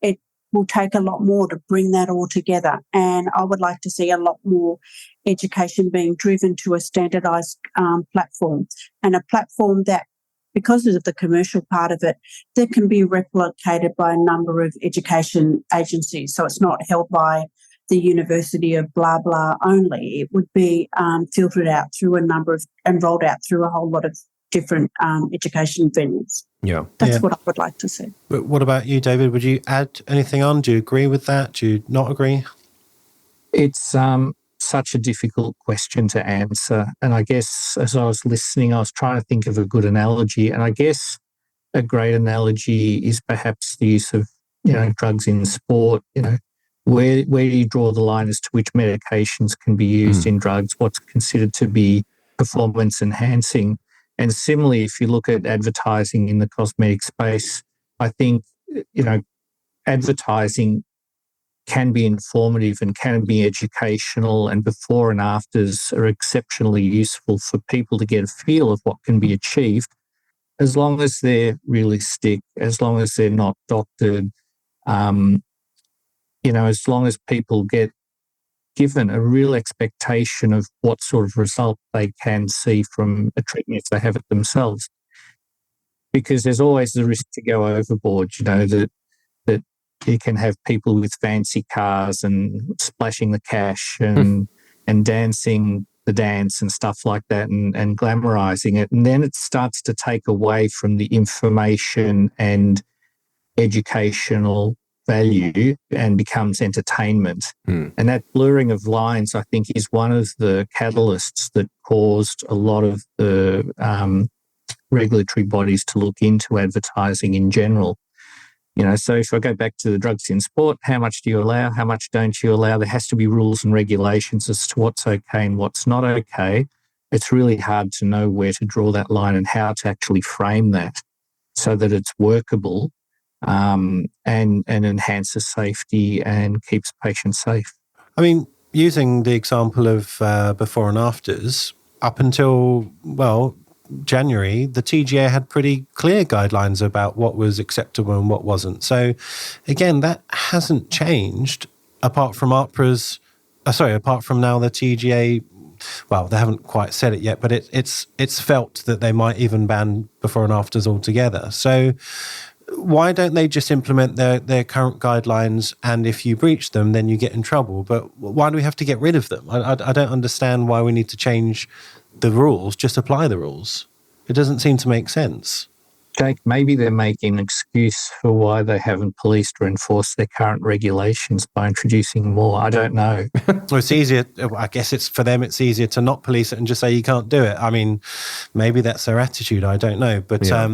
It will take a lot more to bring that all together, and I would like to see a lot more education being driven to a standardised platform, and a platform that, because of the commercial part of it, that can be replicated by a number of education agencies. So it's not held by the University of blah, blah only. It would be filtered out through a number of, and rolled out through a whole lot of different education venues. Yeah. That's what I would like to see. But what about you, David? Would you add anything on? Do you agree with that? Do you not agree? It's such a difficult question to answer. And I guess as I was listening, I was trying to think of a good analogy. And I guess a great analogy is perhaps the use of, drugs in sport. Where do you draw the line as to which medications can be used in drugs? What's considered to be performance enhancing? And similarly, if you look at advertising in the cosmetic space, I think, advertising can be informative and can be educational, and before and afters are exceptionally useful for people to get a feel of what can be achieved, as long as they're realistic, as long as they're not doctored, as long as people get given a real expectation of what sort of result they can see from a treatment if they have it themselves. Because there's always the risk to go overboard, that you can have people with fancy cars and splashing the cash and dancing the dance and stuff like that, and glamorizing it. And then it starts to take away from the information and educational value and becomes entertainment. And that blurring of lines, I think, is one of the catalysts that caused a lot of the regulatory bodies to look into advertising in general. So if I go back to the drugs in sport, how much do you allow? How much don't you allow? There has to be rules and regulations as to what's okay and what's not okay. It's really hard to know where to draw that line and how to actually frame that so that it's workable and enhances safety and keeps patients safe. I mean, using the example of before and afters, up until, January, the TGA had pretty clear guidelines about what was acceptable and what wasn't. So, again, that hasn't changed apart from now the TGA, they haven't quite said it yet, but it's felt that they might even ban before and afters altogether. So why don't they just implement their current guidelines, and if you breach them, then you get in trouble? But why do we have to get rid of them? I don't understand why we need to change the rules. Just apply the rules. It doesn't seem to make sense. Jake, maybe they're making an excuse for why they haven't policed or enforced their current regulations by introducing more. I don't know. Well, it's easier. I guess it's for them. It's easier to not police it and just say you can't do it. I mean, maybe that's their attitude. I don't know. But I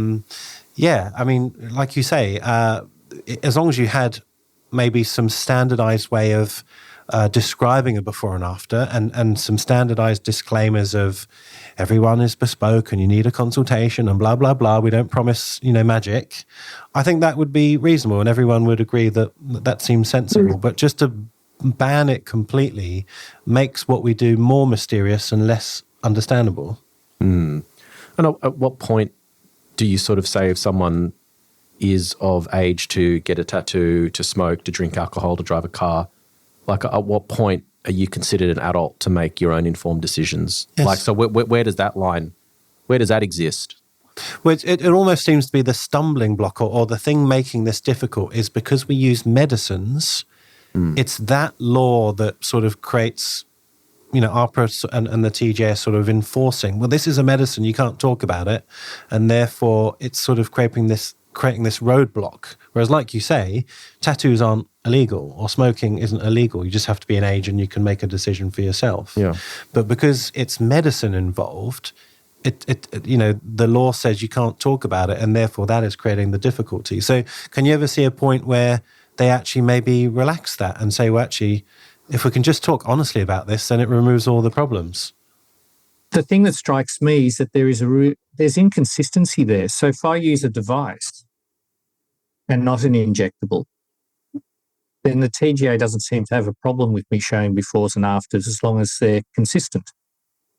mean, like you say, as long as you had maybe some standardized way of describing a before and after, and some standardized disclaimers of everyone is bespoke and you need a consultation and blah, blah, blah. We don't promise, magic. I think that would be reasonable and everyone would agree that seems sensible. But just to ban it completely makes what we do more mysterious and less understandable. And at what point do you sort of say if someone is of age to get a tattoo, to smoke, to drink alcohol, to drive a car, like at what point are you considered an adult to make your own informed decisions? Yes. Like, so where does that line, where does that exist? Well, it almost seems to be the stumbling block or the thing making this difficult is because we use medicines. It's that law that sort of creates, AHPRA and the TGA sort of enforcing, well, this is a medicine, you can't talk about it. And therefore it's sort of creating this creating this roadblock. Whereas, like you say, tattoos aren't illegal or smoking isn't illegal. You just have to be an age and you can make a decision for yourself. Yeah. But because it's medicine involved, the law says you can't talk about it, and therefore that is creating the difficulty. So can you ever see a point where they actually maybe relax that and say, well, actually, if we can just talk honestly about this, then it removes all the problems? The thing that strikes me is that there's inconsistency there. So if I use a device and not an injectable, then the TGA doesn't seem to have a problem with me showing befores and afters as long as they're consistent.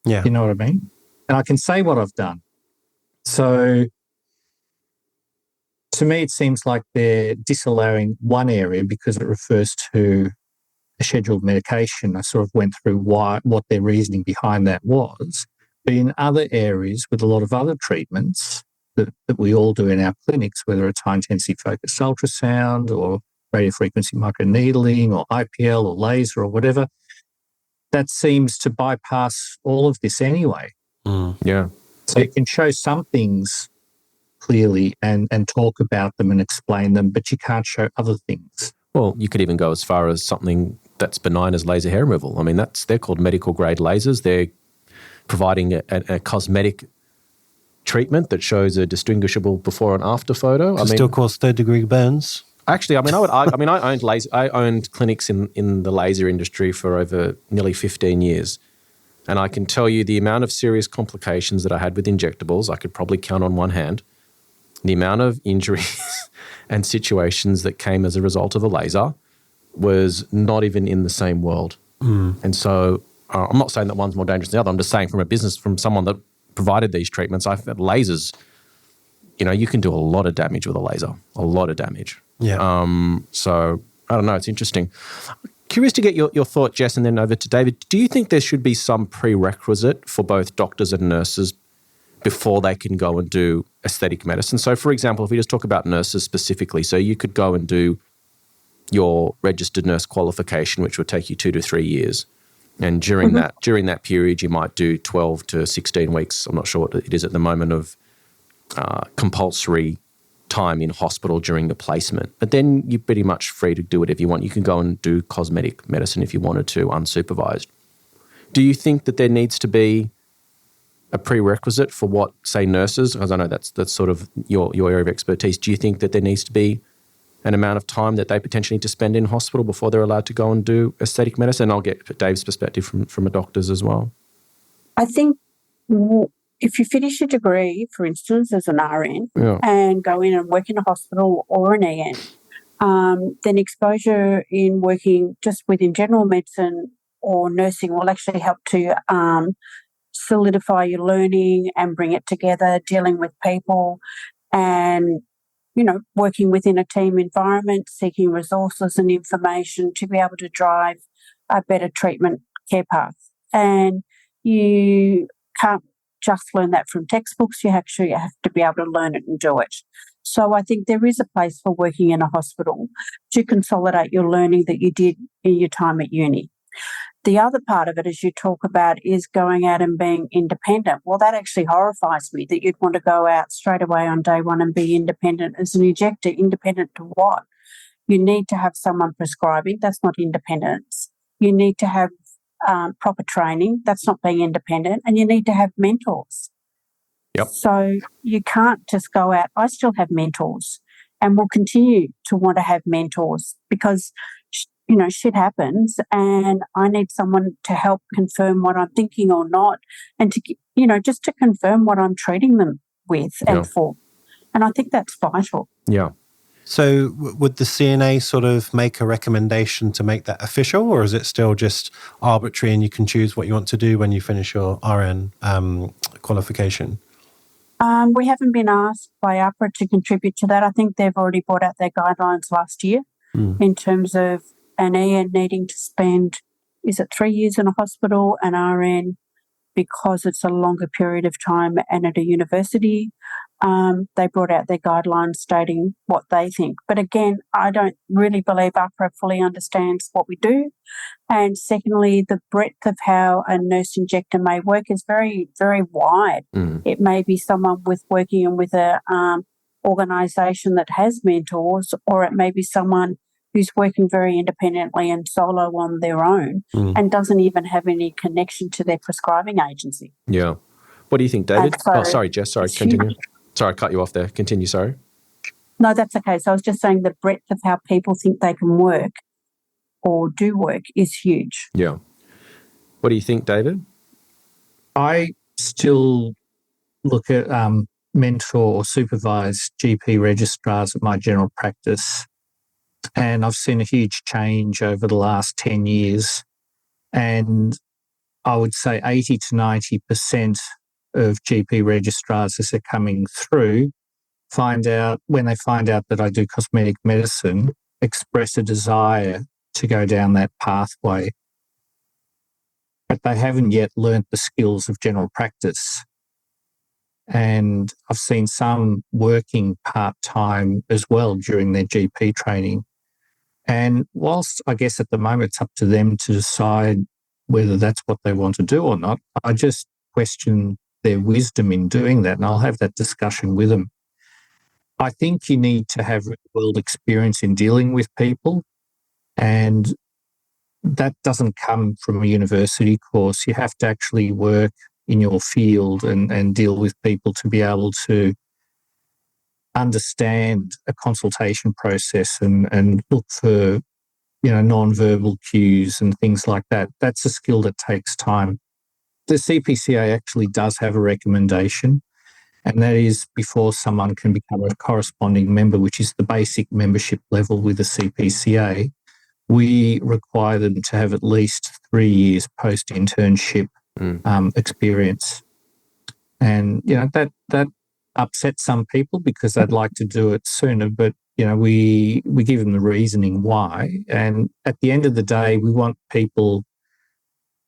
Yeah. You know what I mean? And I can say what I've done. So to me, it seems like they're disallowing one area because it refers to a scheduled medication. I sort of went through what their reasoning behind that was. But in other areas with a lot of other treatments that we all do in our clinics, whether it's high-intensity focused ultrasound or radiofrequency microneedling or IPL or laser or whatever, that seems to bypass all of this anyway. Yeah. So you can show some things clearly and talk about them and explain them, but you can't show other things. Well, you could even go as far as something that's benign as laser hair removal. I mean, they're called medical grade lasers. They're providing a cosmetic treatment that shows a distinguishable before and after photo. Does it still cause third-degree burns? Actually, I owned clinics in the laser industry for over nearly 15 years. And I can tell you the amount of serious complications that I had with injectables, I could probably count on one hand. The amount of injuries and situations that came as a result of a laser was not even in the same world. And so I'm not saying that one's more dangerous than the other. I'm just saying from someone that provided these treatments, I've had lasers, you can do a lot of damage with a laser, a lot of damage. Yeah. So I don't know. It's interesting. Curious to get your thought, Jess, and then over to David. Do you think there should be some prerequisite for both doctors and nurses before they can go and do aesthetic medicine? So, for example, if we just talk about nurses specifically, so you could go and do your registered nurse qualification, which would take you 2 to 3 years. And during that period, you might do 12 to 16 weeks. I'm not sure what it is at the moment of compulsory time in hospital during the placement. But then you're pretty much free to do whatever you want. You can go and do cosmetic medicine if you wanted to, unsupervised. Do you think that there needs to be a prerequisite for what, say, nurses, because I know that's sort of your area of expertise, do you think that there needs to be an amount of time that they potentially need to spend in hospital before they're allowed to go and do aesthetic medicine? I'll get Dave's perspective from a doctor's as well. I think if you finish a degree, for instance, as an RN, and go in and work in a hospital or an EN, then exposure in working just within general medicine or nursing will actually help to solidify your learning and bring it together, dealing with people and, working within a team environment, seeking resources and information to be able to drive a better treatment care path. And you can't just learn that from textbooks. You actually have to be able to learn it and do it. So I think there is a place for working in a hospital to consolidate your learning that you did in your time at uni. The other part of it, as you talk about, is going out and being independent. Well, that actually horrifies me that you'd want to go out straight away on day one and be independent as an injector. Independent to what? You need to have someone prescribing. That's not independence. You need to have proper training. That's not being independent. And you need to have mentors. Yep. So you can't just go out. I still have mentors and will continue to want to have mentors because shit happens and I need someone to help confirm what I'm thinking or not and to, just to confirm what I'm treating them with and for. And I think that's vital. Yeah. So would the CNA sort of make a recommendation to make that official, or is it still just arbitrary and you can choose what you want to do when you finish your RN qualification? We haven't been asked by AHPRA to contribute to that. I think they've already brought out their guidelines last year in terms of an EN needing to spend, 3 years in a hospital, an RN, because it's a longer period of time and at a university. They brought out their guidelines stating what they think. But again, I don't really believe AHPRA fully understands what we do. And secondly, the breadth of how a nurse injector may work is very, very wide. It may be someone working with a organisation that has mentors, or it may be someone who's working very independently and solo on their own and doesn't even have any connection to their prescribing agency. Yeah. What do you think, David? So Sorry, Jess. Sorry, it's continue. huge. Sorry, I cut you off there. Continue, sorry. No, that's okay. So I was just saying the breadth of how people think they can work or do work is huge. Yeah. What do you think, David? I still look at mentor or supervised GP registrars at my general practice, and I've seen a huge change over the last 10 years. And I would say 80 to 90% of GP registrars as they're coming through when they find out that I do cosmetic medicine, express a desire to go down that pathway. But they haven't yet learnt the skills of general practice. And I've seen some working part-time as well during their GP training. And whilst I guess at the moment it's up to them to decide whether that's what they want to do or not, I just question their wisdom in doing that, and I'll have that discussion with them. I think you need to have real-world experience in dealing with people, and that doesn't come from a university course. You have to actually work in your field and deal with people to be able to understand a consultation process and look for, non-verbal cues and things like that. That's a skill that takes time. The CPCA actually does have a recommendation, and that is before someone can become a corresponding member, which is the basic membership level with the CPCA, we require them to have at least 3 years post-internship experience. And, that upsets some people because they'd like to do it sooner, but, we give them the reasoning why. And at the end of the day, we want people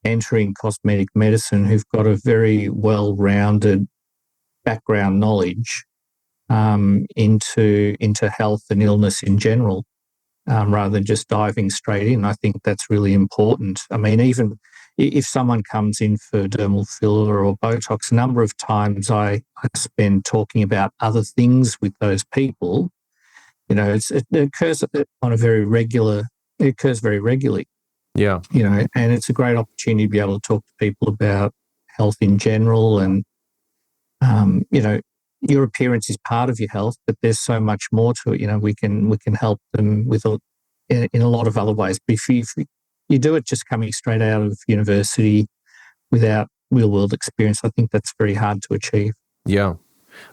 entering cosmetic medicine who've got a very well-rounded background knowledge into health and illness in general, rather than just diving straight in. I think that's really important. I mean, even if someone comes in for dermal filler or Botox, a number of times I spend talking about other things with those people. It occurs on a very regular. It occurs very regularly. Yeah. And it's a great opportunity to be able to talk to people about health in general, and your appearance is part of your health, but there's so much more to it. We can help them with in a lot of other ways. But if you do it just coming straight out of university without real world experience, I think that's very hard to achieve. Yeah.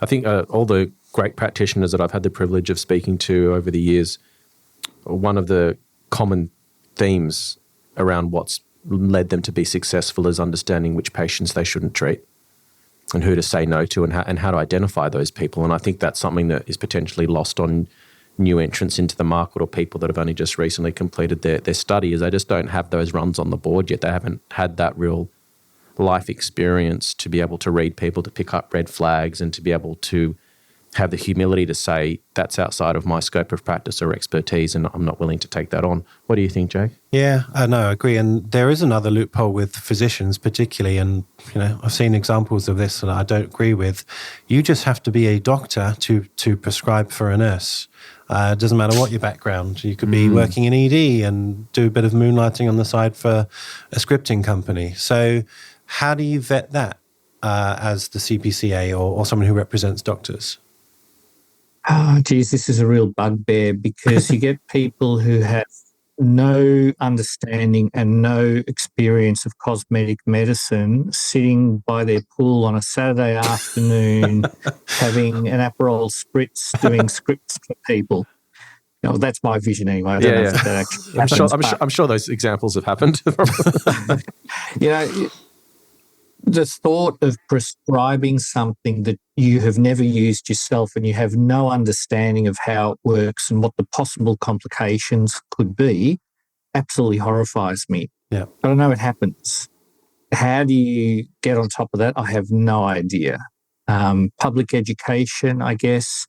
I think all the great practitioners that I've had the privilege of speaking to over the years, one of the common themes around what's led them to be successful is understanding which patients they shouldn't treat and who to say no to, and how to identify those people. And I think that's something that is potentially lost on new entrants into the market or people that have only just recently completed their study, is they just don't have those runs on the board yet. They haven't had that real life experience to be able to read people, to pick up red flags, and to be able to have the humility to say, that's outside of my scope of practice or expertise, and I'm not willing to take that on. What do you think, Jake? Yeah, I agree. And there is another loophole with physicians particularly, and I've seen examples of this that I don't agree with. You just have to be a doctor to prescribe for a nurse. It doesn't matter what your background. You could be working in ED and do a bit of moonlighting on the side for a scripting company. So how do you vet that as the CPCA or someone who represents doctors? Oh, geez, this is a real bugbear because you get people who have no understanding and no experience of cosmetic medicine sitting by their pool on a Saturday afternoon having an Aperol spritz doing scripts for people. That's my vision anyway. I don't know if that actually happens, I'm sure those examples have happened. The thought of prescribing something that you have never used yourself and you have no understanding of how it works and what the possible complications could be absolutely horrifies me. Yeah. But I know it happens. How do you get on top of that? I have no idea. Public education, I guess.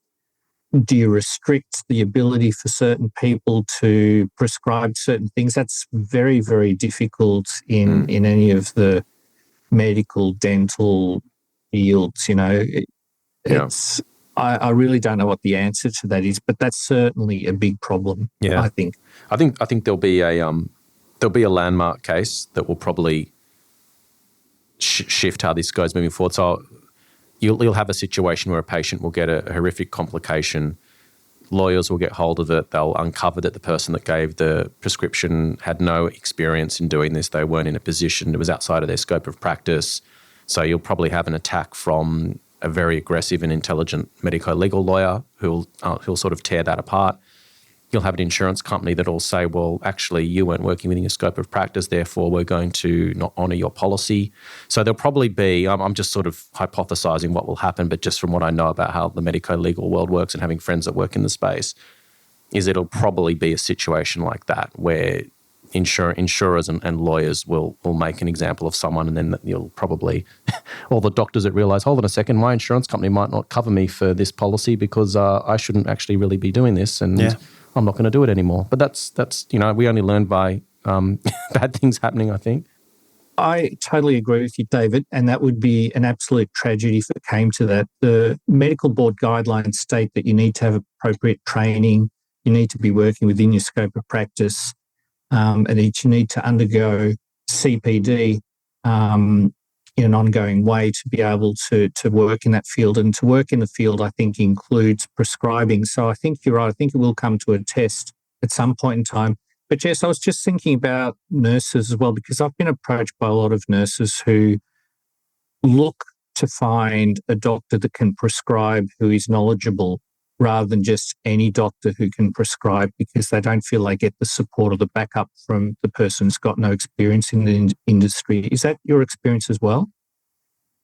Do you restrict the ability for certain people to prescribe certain things? That's very, very difficult in any of the medical, dental fields. I really don't know what the answer to that is, but that's certainly a big problem. Yeah. I think. I think there'll be a landmark case that will probably shift how this goes moving forward. So you'll have a situation where a patient will get a horrific complication. Lawyers will get hold of it. They'll uncover that the person that gave the prescription had no experience in doing this. They weren't in a position. It was outside of their scope of practice. So you'll probably have an attack from a very aggressive and intelligent medico-legal lawyer who'll sort of tear that apart. You'll have an insurance company that will say, well, actually, you weren't working within your scope of practice, therefore we're going to not honour your policy. So there'll probably be, I'm just sort of hypothesising what will happen, but just from what I know about how the medico-legal world works and having friends that work in the space, is it'll probably be a situation like that where insurers and lawyers will make an example of someone, and then you'll probably, all the doctors that realise, hold on a second, my insurance company might not cover me for this policy because I shouldn't actually really be doing this, and I'm not going to do it anymore. But that's we only learn by bad things happening, I think. I totally agree with you, David, and that would be an absolute tragedy if it came to that. The medical board guidelines state that you need to have appropriate training, you need to be working within your scope of practice, and that you need to undergo CPD in an ongoing way to be able to work in that field. And to work in the field, I think, includes prescribing. So I think you're right. I think it will come to a test at some point in time. But yes, I was just thinking about nurses as well, because I've been approached by a lot of nurses who look to find a doctor that can prescribe who is knowledgeable rather than just any doctor who can prescribe, because they don't feel they get the support or the backup from the person who's got no experience in the industry. Is that your experience as well?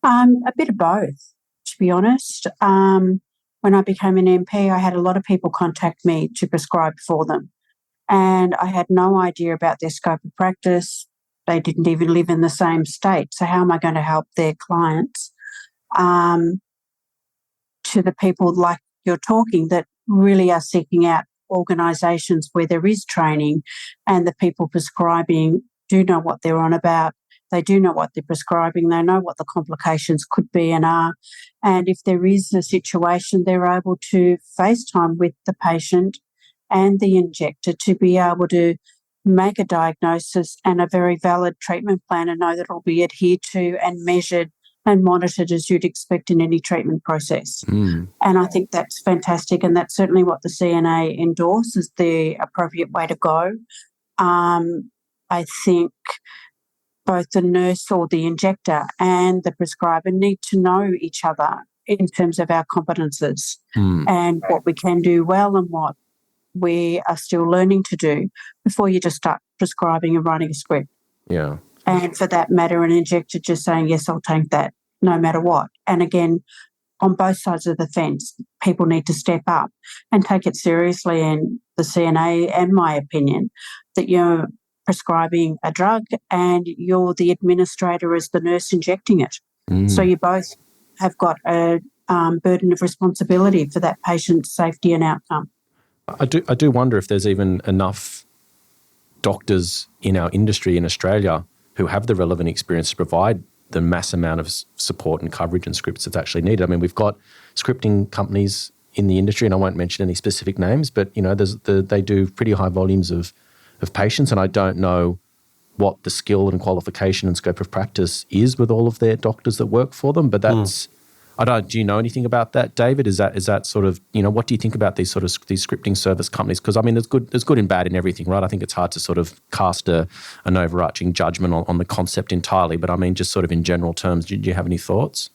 A bit of both, to be honest. When I became an MP, I had a lot of people contact me to prescribe for them, and I had no idea about their scope of practice. They didn't even live in the same state. So how am I going to help their clients? To the people like you're talking that really are seeking out organisations where there is training, and the people prescribing do know what they're on about. They do know what they're prescribing. They know what the complications could be and are. And if there is a situation, they're able to FaceTime with the patient and the injector to be able to make a diagnosis and a very valid treatment plan, and know that it'll be adhered to and measured and monitored as you'd expect in any treatment process. And I think that's fantastic, and that's certainly what the CNA endorses, the appropriate way to go. I think both the nurse or the injector and the prescriber need to know each other in terms of our competences and what we can do well and what we are still learning to do before you just start prescribing and writing a script. Yeah. And for that matter, an injector just saying, yes, I'll take that no matter what. And again, on both sides of the fence, people need to step up and take it seriously, in the CNA and my opinion, that you're prescribing a drug and you're the administrator as the nurse injecting it. So you both have got a burden of responsibility for that patient's safety and outcome. I do wonder if there's even enough doctors in our industry in Australia who have the relevant experience to provide the mass amount of support and coverage and scripts that's actually needed. I mean, we've got scripting companies in the industry, and I won't mention any specific names, but they do pretty high volumes of patients, and I don't know what the skill and qualification and scope of practice is with all of their doctors that work for them. But that's do you know anything about that, David? Is that sort of, what do you think about these scripting service companies? Because I mean, there's good and bad in everything, right? I think it's hard to sort of cast an overarching judgment on the concept entirely, but I mean, just sort of in general terms, do you have any thoughts?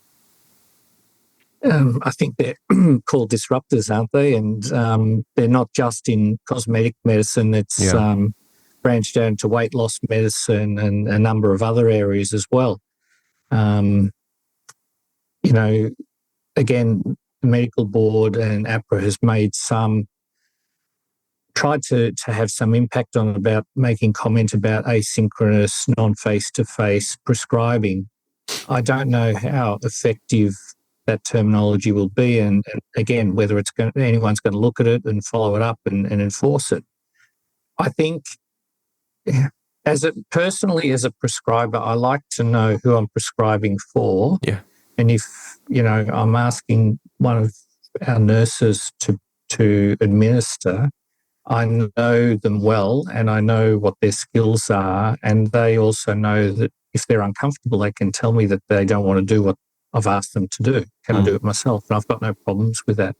I think they're called disruptors, aren't they? And they're not just in cosmetic medicine. It's branched out into weight loss medicine and a number of other areas as well. Again, the medical board and AHPRA has tried to have some impact on about making comment about asynchronous, non-face-to-face prescribing. I don't know how effective that terminology will be, and again, whether anyone's going to look at it and follow it up and enforce it. I think, personally as a prescriber, I like to know who I'm prescribing for. Yeah. And if, I'm asking one of our nurses to administer, I know them well and I know what their skills are, and they also know that if they're uncomfortable, they can tell me that they don't want to do what I've asked them to do. Can I do it myself? And I've got no problems with that.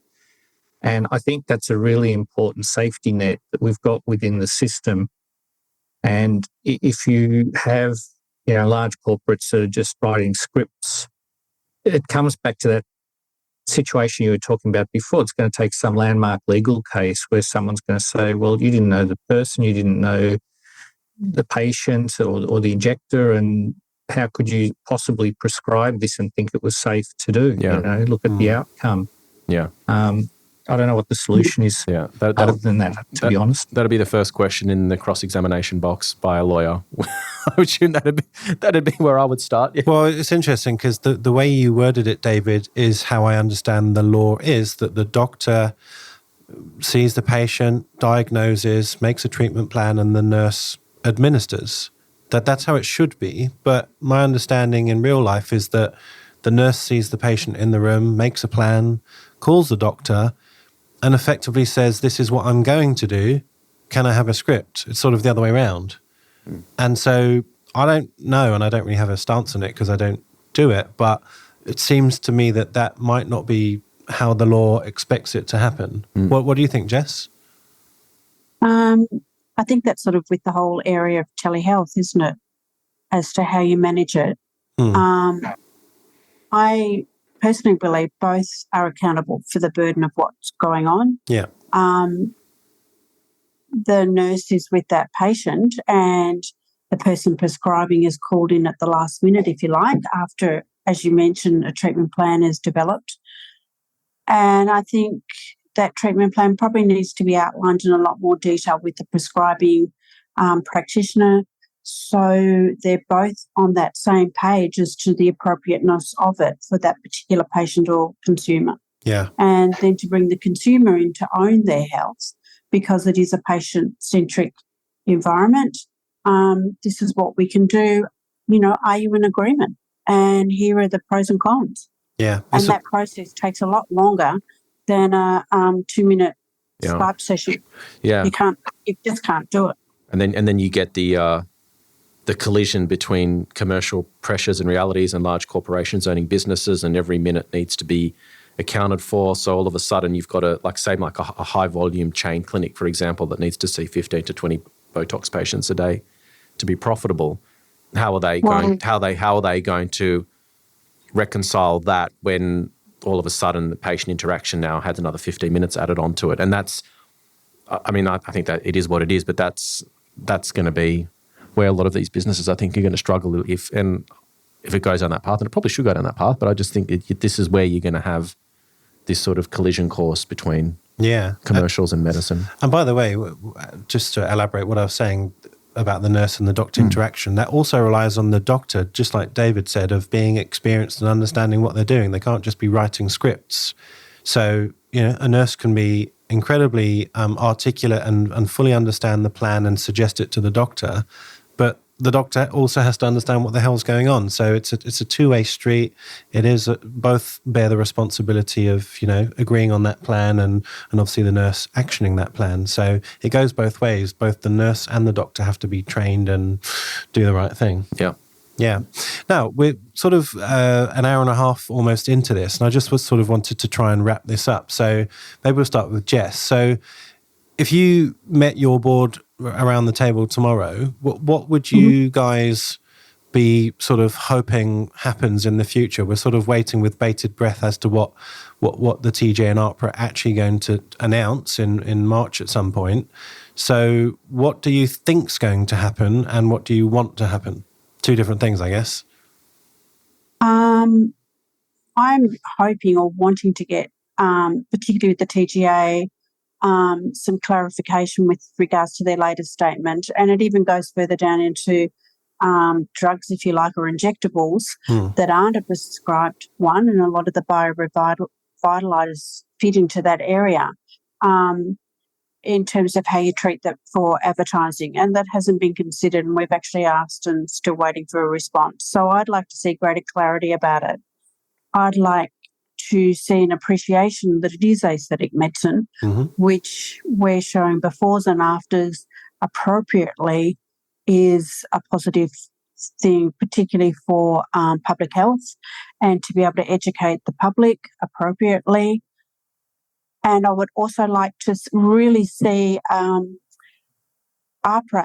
And I think that's a really important safety net that we've got within the system. And if you have, large corporates that are just writing scripts, it comes back to that situation you were talking about before. It's going to take some landmark legal case where someone's going to say, well, you didn't know the person, you didn't know the patient or the injector, and how could you possibly prescribe this and think it was safe to do? Yeah. Look at the outcome. Yeah. I don't know what the solution is other than that, to be honest. That'll be the first question in the cross-examination box by a lawyer. I would assume that'd be where I would start. Yeah. Well, it's interesting because the way you worded it, David, is how I understand the law is that the doctor sees the patient, diagnoses, makes a treatment plan, and the nurse administers. That's how it should be. But my understanding in real life is that the nurse sees the patient in the room, makes a plan, calls the doctor, and effectively says, this is what I'm going to do. Can I have a script? It's sort of the other way around. And so I don't know, and I don't really have a stance on it because I don't do it, but it seems to me that might not be how the law expects it to happen. What do you think, Jess? I think that's sort of with the whole area of telehealth, isn't it, as to how you manage it. I personally believe both are accountable for the burden of what's going on. Yeah. The nurse is with that patient and the person prescribing is called in at the last minute, if you like, after, as you mentioned, a treatment plan is developed. And I think that treatment plan probably needs to be outlined in a lot more detail with the prescribing practitioner, so they're both on that same page as to the appropriateness of it for that particular patient or consumer. Yeah. And then to bring the consumer in to own their health, because it is a patient-centric environment. This is what we can do. Are you in agreement? And here are the pros and cons. Yeah. And that process takes a lot longer than a 2-minute Skype session. Yeah. You just can't do it. And then you get the collision between commercial pressures and realities and large corporations owning businesses, and every minute needs to be accounted for. So all of a sudden you've got a high volume chain clinic, for example, that needs to see 15 to 20 Botox patients a day to be profitable. How are they going to reconcile that when all of a sudden the patient interaction now has another 15 minutes added onto it? And that's, I think that it is what it is, but that's going to be where a lot of these businesses, I think, are going to struggle if it goes down that path, and it probably should go down that path. But I just think this is where you're going to have this sort of collision course between commercials and medicine. And by the way, just to elaborate what I was saying about the nurse and the doctor interaction, that also relies on the doctor, just like David said, of being experienced and understanding what they're doing. They can't just be writing scripts. So, a nurse can be incredibly articulate and fully understand the plan and suggest it to the doctor, but the doctor also has to understand what the hell's going on. So it's a two-way street. It is both bear the responsibility of, agreeing on that plan and obviously the nurse actioning that plan. So it goes both ways. Both the nurse and the doctor have to be trained and do the right thing. Yeah. Yeah. Now, we're sort of an hour and a half almost into this, and I just wanted to try and wrap this up. So maybe we'll start with Jess. So if you met your board around the table tomorrow, what would you guys be sort of hoping happens in the future? We're sort of waiting with bated breath as to what the TJ and AHPRA are actually going to announce in March at some point. So what do you think's going to happen, and what do you want to happen? Two different things, I guess. I'm hoping or wanting to get, particularly with the TGA, some clarification with regards to their latest statement. And it even goes further down into drugs, if you like, or injectables that aren't a prescribed one. And a lot of the biorevitalizers fit into that area in terms of how you treat that for advertising. And that hasn't been considered, and we've actually asked and still waiting for a response. So I'd like to see greater clarity about it. I'd like to see an appreciation that it is aesthetic medicine, which we're showing befores and afters appropriately is a positive thing, particularly for public health, and to be able to educate the public appropriately. And I would also like to really see AHPRA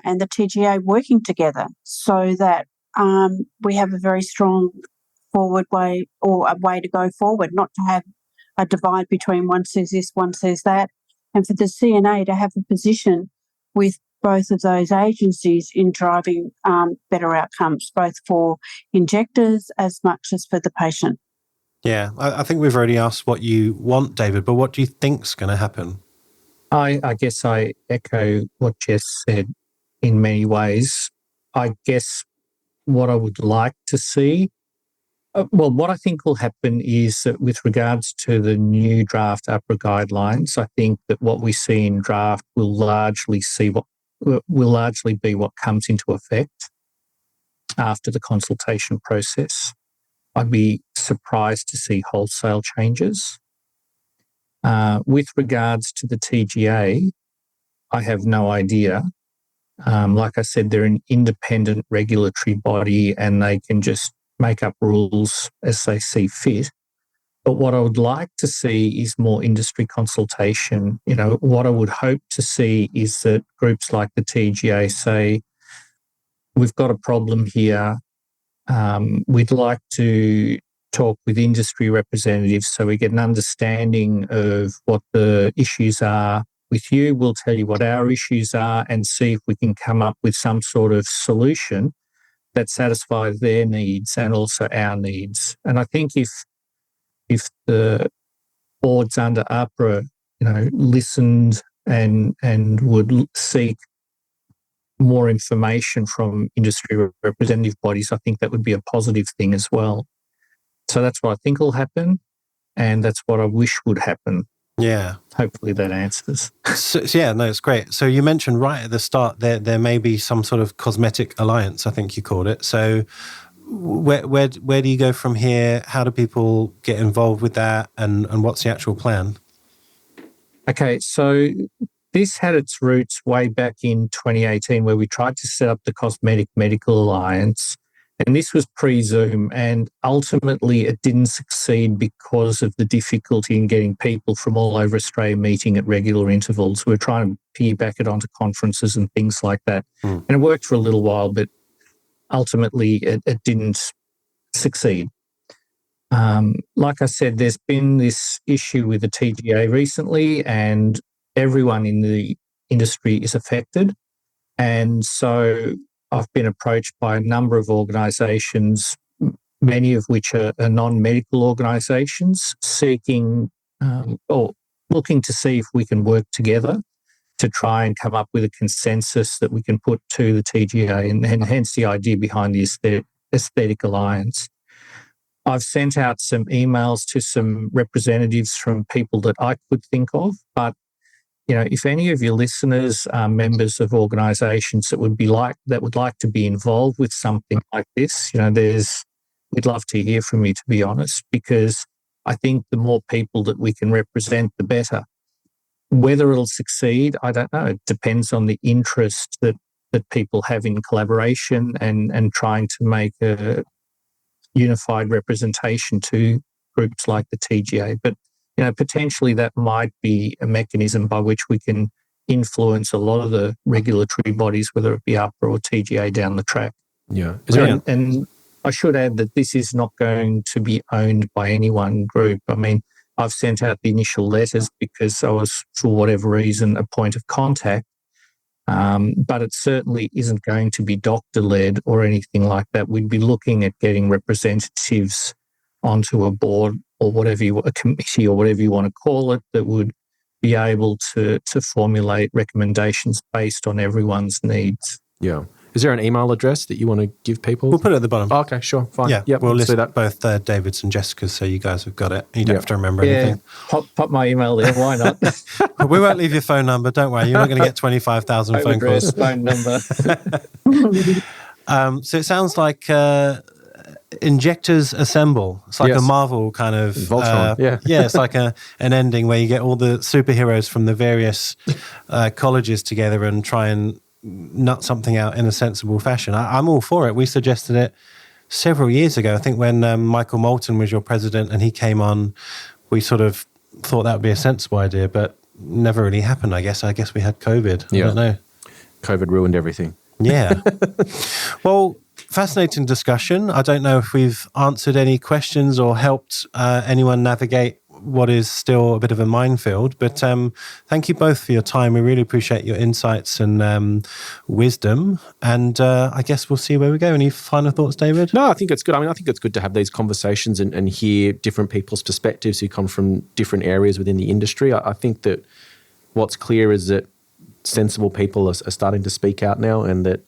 and the TGA working together so that we have a very strong forward way, or a way to go forward, not to have a divide between one says this, one says that, and for the CNA to have a position with both of those agencies in driving better outcomes, both for injectors as much as for the patient. Yeah, I think we've already asked what you want, David, but what do you think's going to happen? I guess I echo what Jess said in many ways. I guess what I would like to see, what I think will happen is that with regards to the new draft AHPRA guidelines, I think that what we see in draft will largely be what comes into effect after the consultation process. I'd be surprised to see wholesale changes. With regards to the TGA, I have no idea. Like I said, they're an independent regulatory body and they can just make up rules as they see fit. But what I would like to see is more industry consultation. You know, what I would hope to see is that groups like the TGA say, we've got a problem here. We'd like to talk with industry representatives so we get an understanding of what the issues are with you. We'll tell you what our issues are and see if we can come up with some sort of solution that satisfies their needs and also our needs. And I think if the boards under AHPRA, listened and would seek more information from industry representative bodies, I think that would be a positive thing as well. So that's what I think will happen, and that's what I wish would happen. Yeah. Hopefully that answers. So, yeah, no, it's great. So you mentioned right at the start there may be some sort of cosmetic alliance, I think you called it. So where do you go from here? How do people get involved with that, and what's the actual plan? Okay, so this had its roots way back in 2018 where we tried to set up the Cosmetic Medical Alliance. And this was pre-Zoom, and ultimately it didn't succeed because of the difficulty in getting people from all over Australia meeting at regular intervals. We were trying to piggyback it onto conferences and things like that. And it worked for a little while, but ultimately it didn't succeed. Like I said, there's been this issue with the TGA recently, and everyone in the industry is affected. And so I've been approached by a number of organisations, many of which are non-medical organisations, seeking or looking to see if we can work together to try and come up with a consensus that we can put to the TGA, and hence the idea behind the Aesthetic Alliance. I've sent out some emails to some representatives from people that I could think of, but if any of your listeners are members of organisations that would like to be involved with something like this, we'd love to hear from you, to be honest, because I think the more people that we can represent, the better. Whether it'll succeed, I don't know. It depends on the interest that people have in collaboration and trying to make a unified representation to groups like the TGA. But potentially that might be a mechanism by which we can influence a lot of the regulatory bodies, whether it be AHPRA or TGA down the track. Yeah. And I should add that this is not going to be owned by any one group. I mean, I've sent out the initial letters because I was, for whatever reason, a point of contact. But it certainly isn't going to be doctor-led or anything like that. We'd be looking at getting representatives onto a board or a committee or whatever you want to call it, that would be able to formulate recommendations based on everyone's needs. Yeah. Is there an email address that you want to give people? We'll put it at the bottom. Oh, okay, sure, fine. Yeah, yep, we'll list that. both David's and Jessica's, so you guys have got it. You don't have to remember anything. Pop my email there. Why not? We won't leave your phone number. Don't worry. You're not going to get 25,000 phone calls. Phone number. So it sounds like Injectors assemble. It's like Yes. a Marvel kind of Voltron, yeah. yeah. It's like an ending where you get all the superheroes from the various colleges together and try and nut something out in a sensible fashion. I'm all for it. We suggested it several years ago. I think when Michael Moulton was your president and he came on, we sort of thought that would be a sensible idea, but never really happened. I guess we had COVID. I don't know. COVID ruined everything. Yeah. Well, fascinating discussion. I don't know if we've answered any questions or helped anyone navigate what is still a bit of a minefield, but thank you both for your time. We really appreciate your insights and wisdom, and I guess we'll see where we go. Any final thoughts, David? No, I think it's good. I mean, I think it's good to have these conversations and hear different people's perspectives who come from different areas within the industry. I think that what's clear is that sensible people are starting to speak out now, and that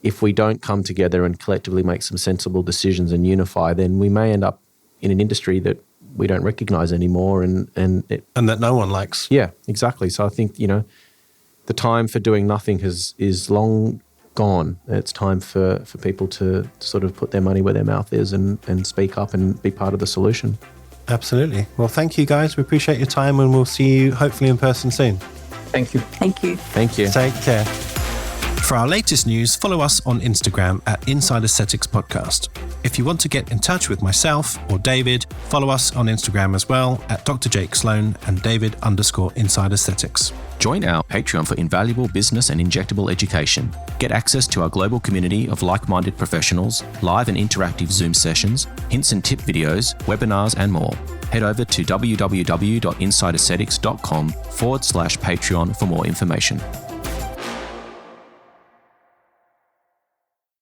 if we don't come together and collectively make some sensible decisions and unify, then we may end up in an industry that we don't recognize anymore, and that no one likes. Yeah, exactly. So I think, the time for doing nothing is long gone. It's time for people to sort of put their money where their mouth is and speak up and be part of the solution. Absolutely. Well, thank you guys. We appreciate your time, and we'll see you hopefully in person soon. Thank you. Thank you. Thank you. Take care. For our latest news, follow us on Instagram at Inside Aesthetics Podcast. If you want to get in touch with myself or David, follow us on Instagram as well at Dr. Jake Sloan and David_Inside Aesthetics. Join our Patreon for invaluable business and injectable education. Get access to our global community of like-minded professionals, live and interactive Zoom sessions, hints and tip videos, webinars, and more. Head over to www.insideaesthetics.com/Patreon for more information.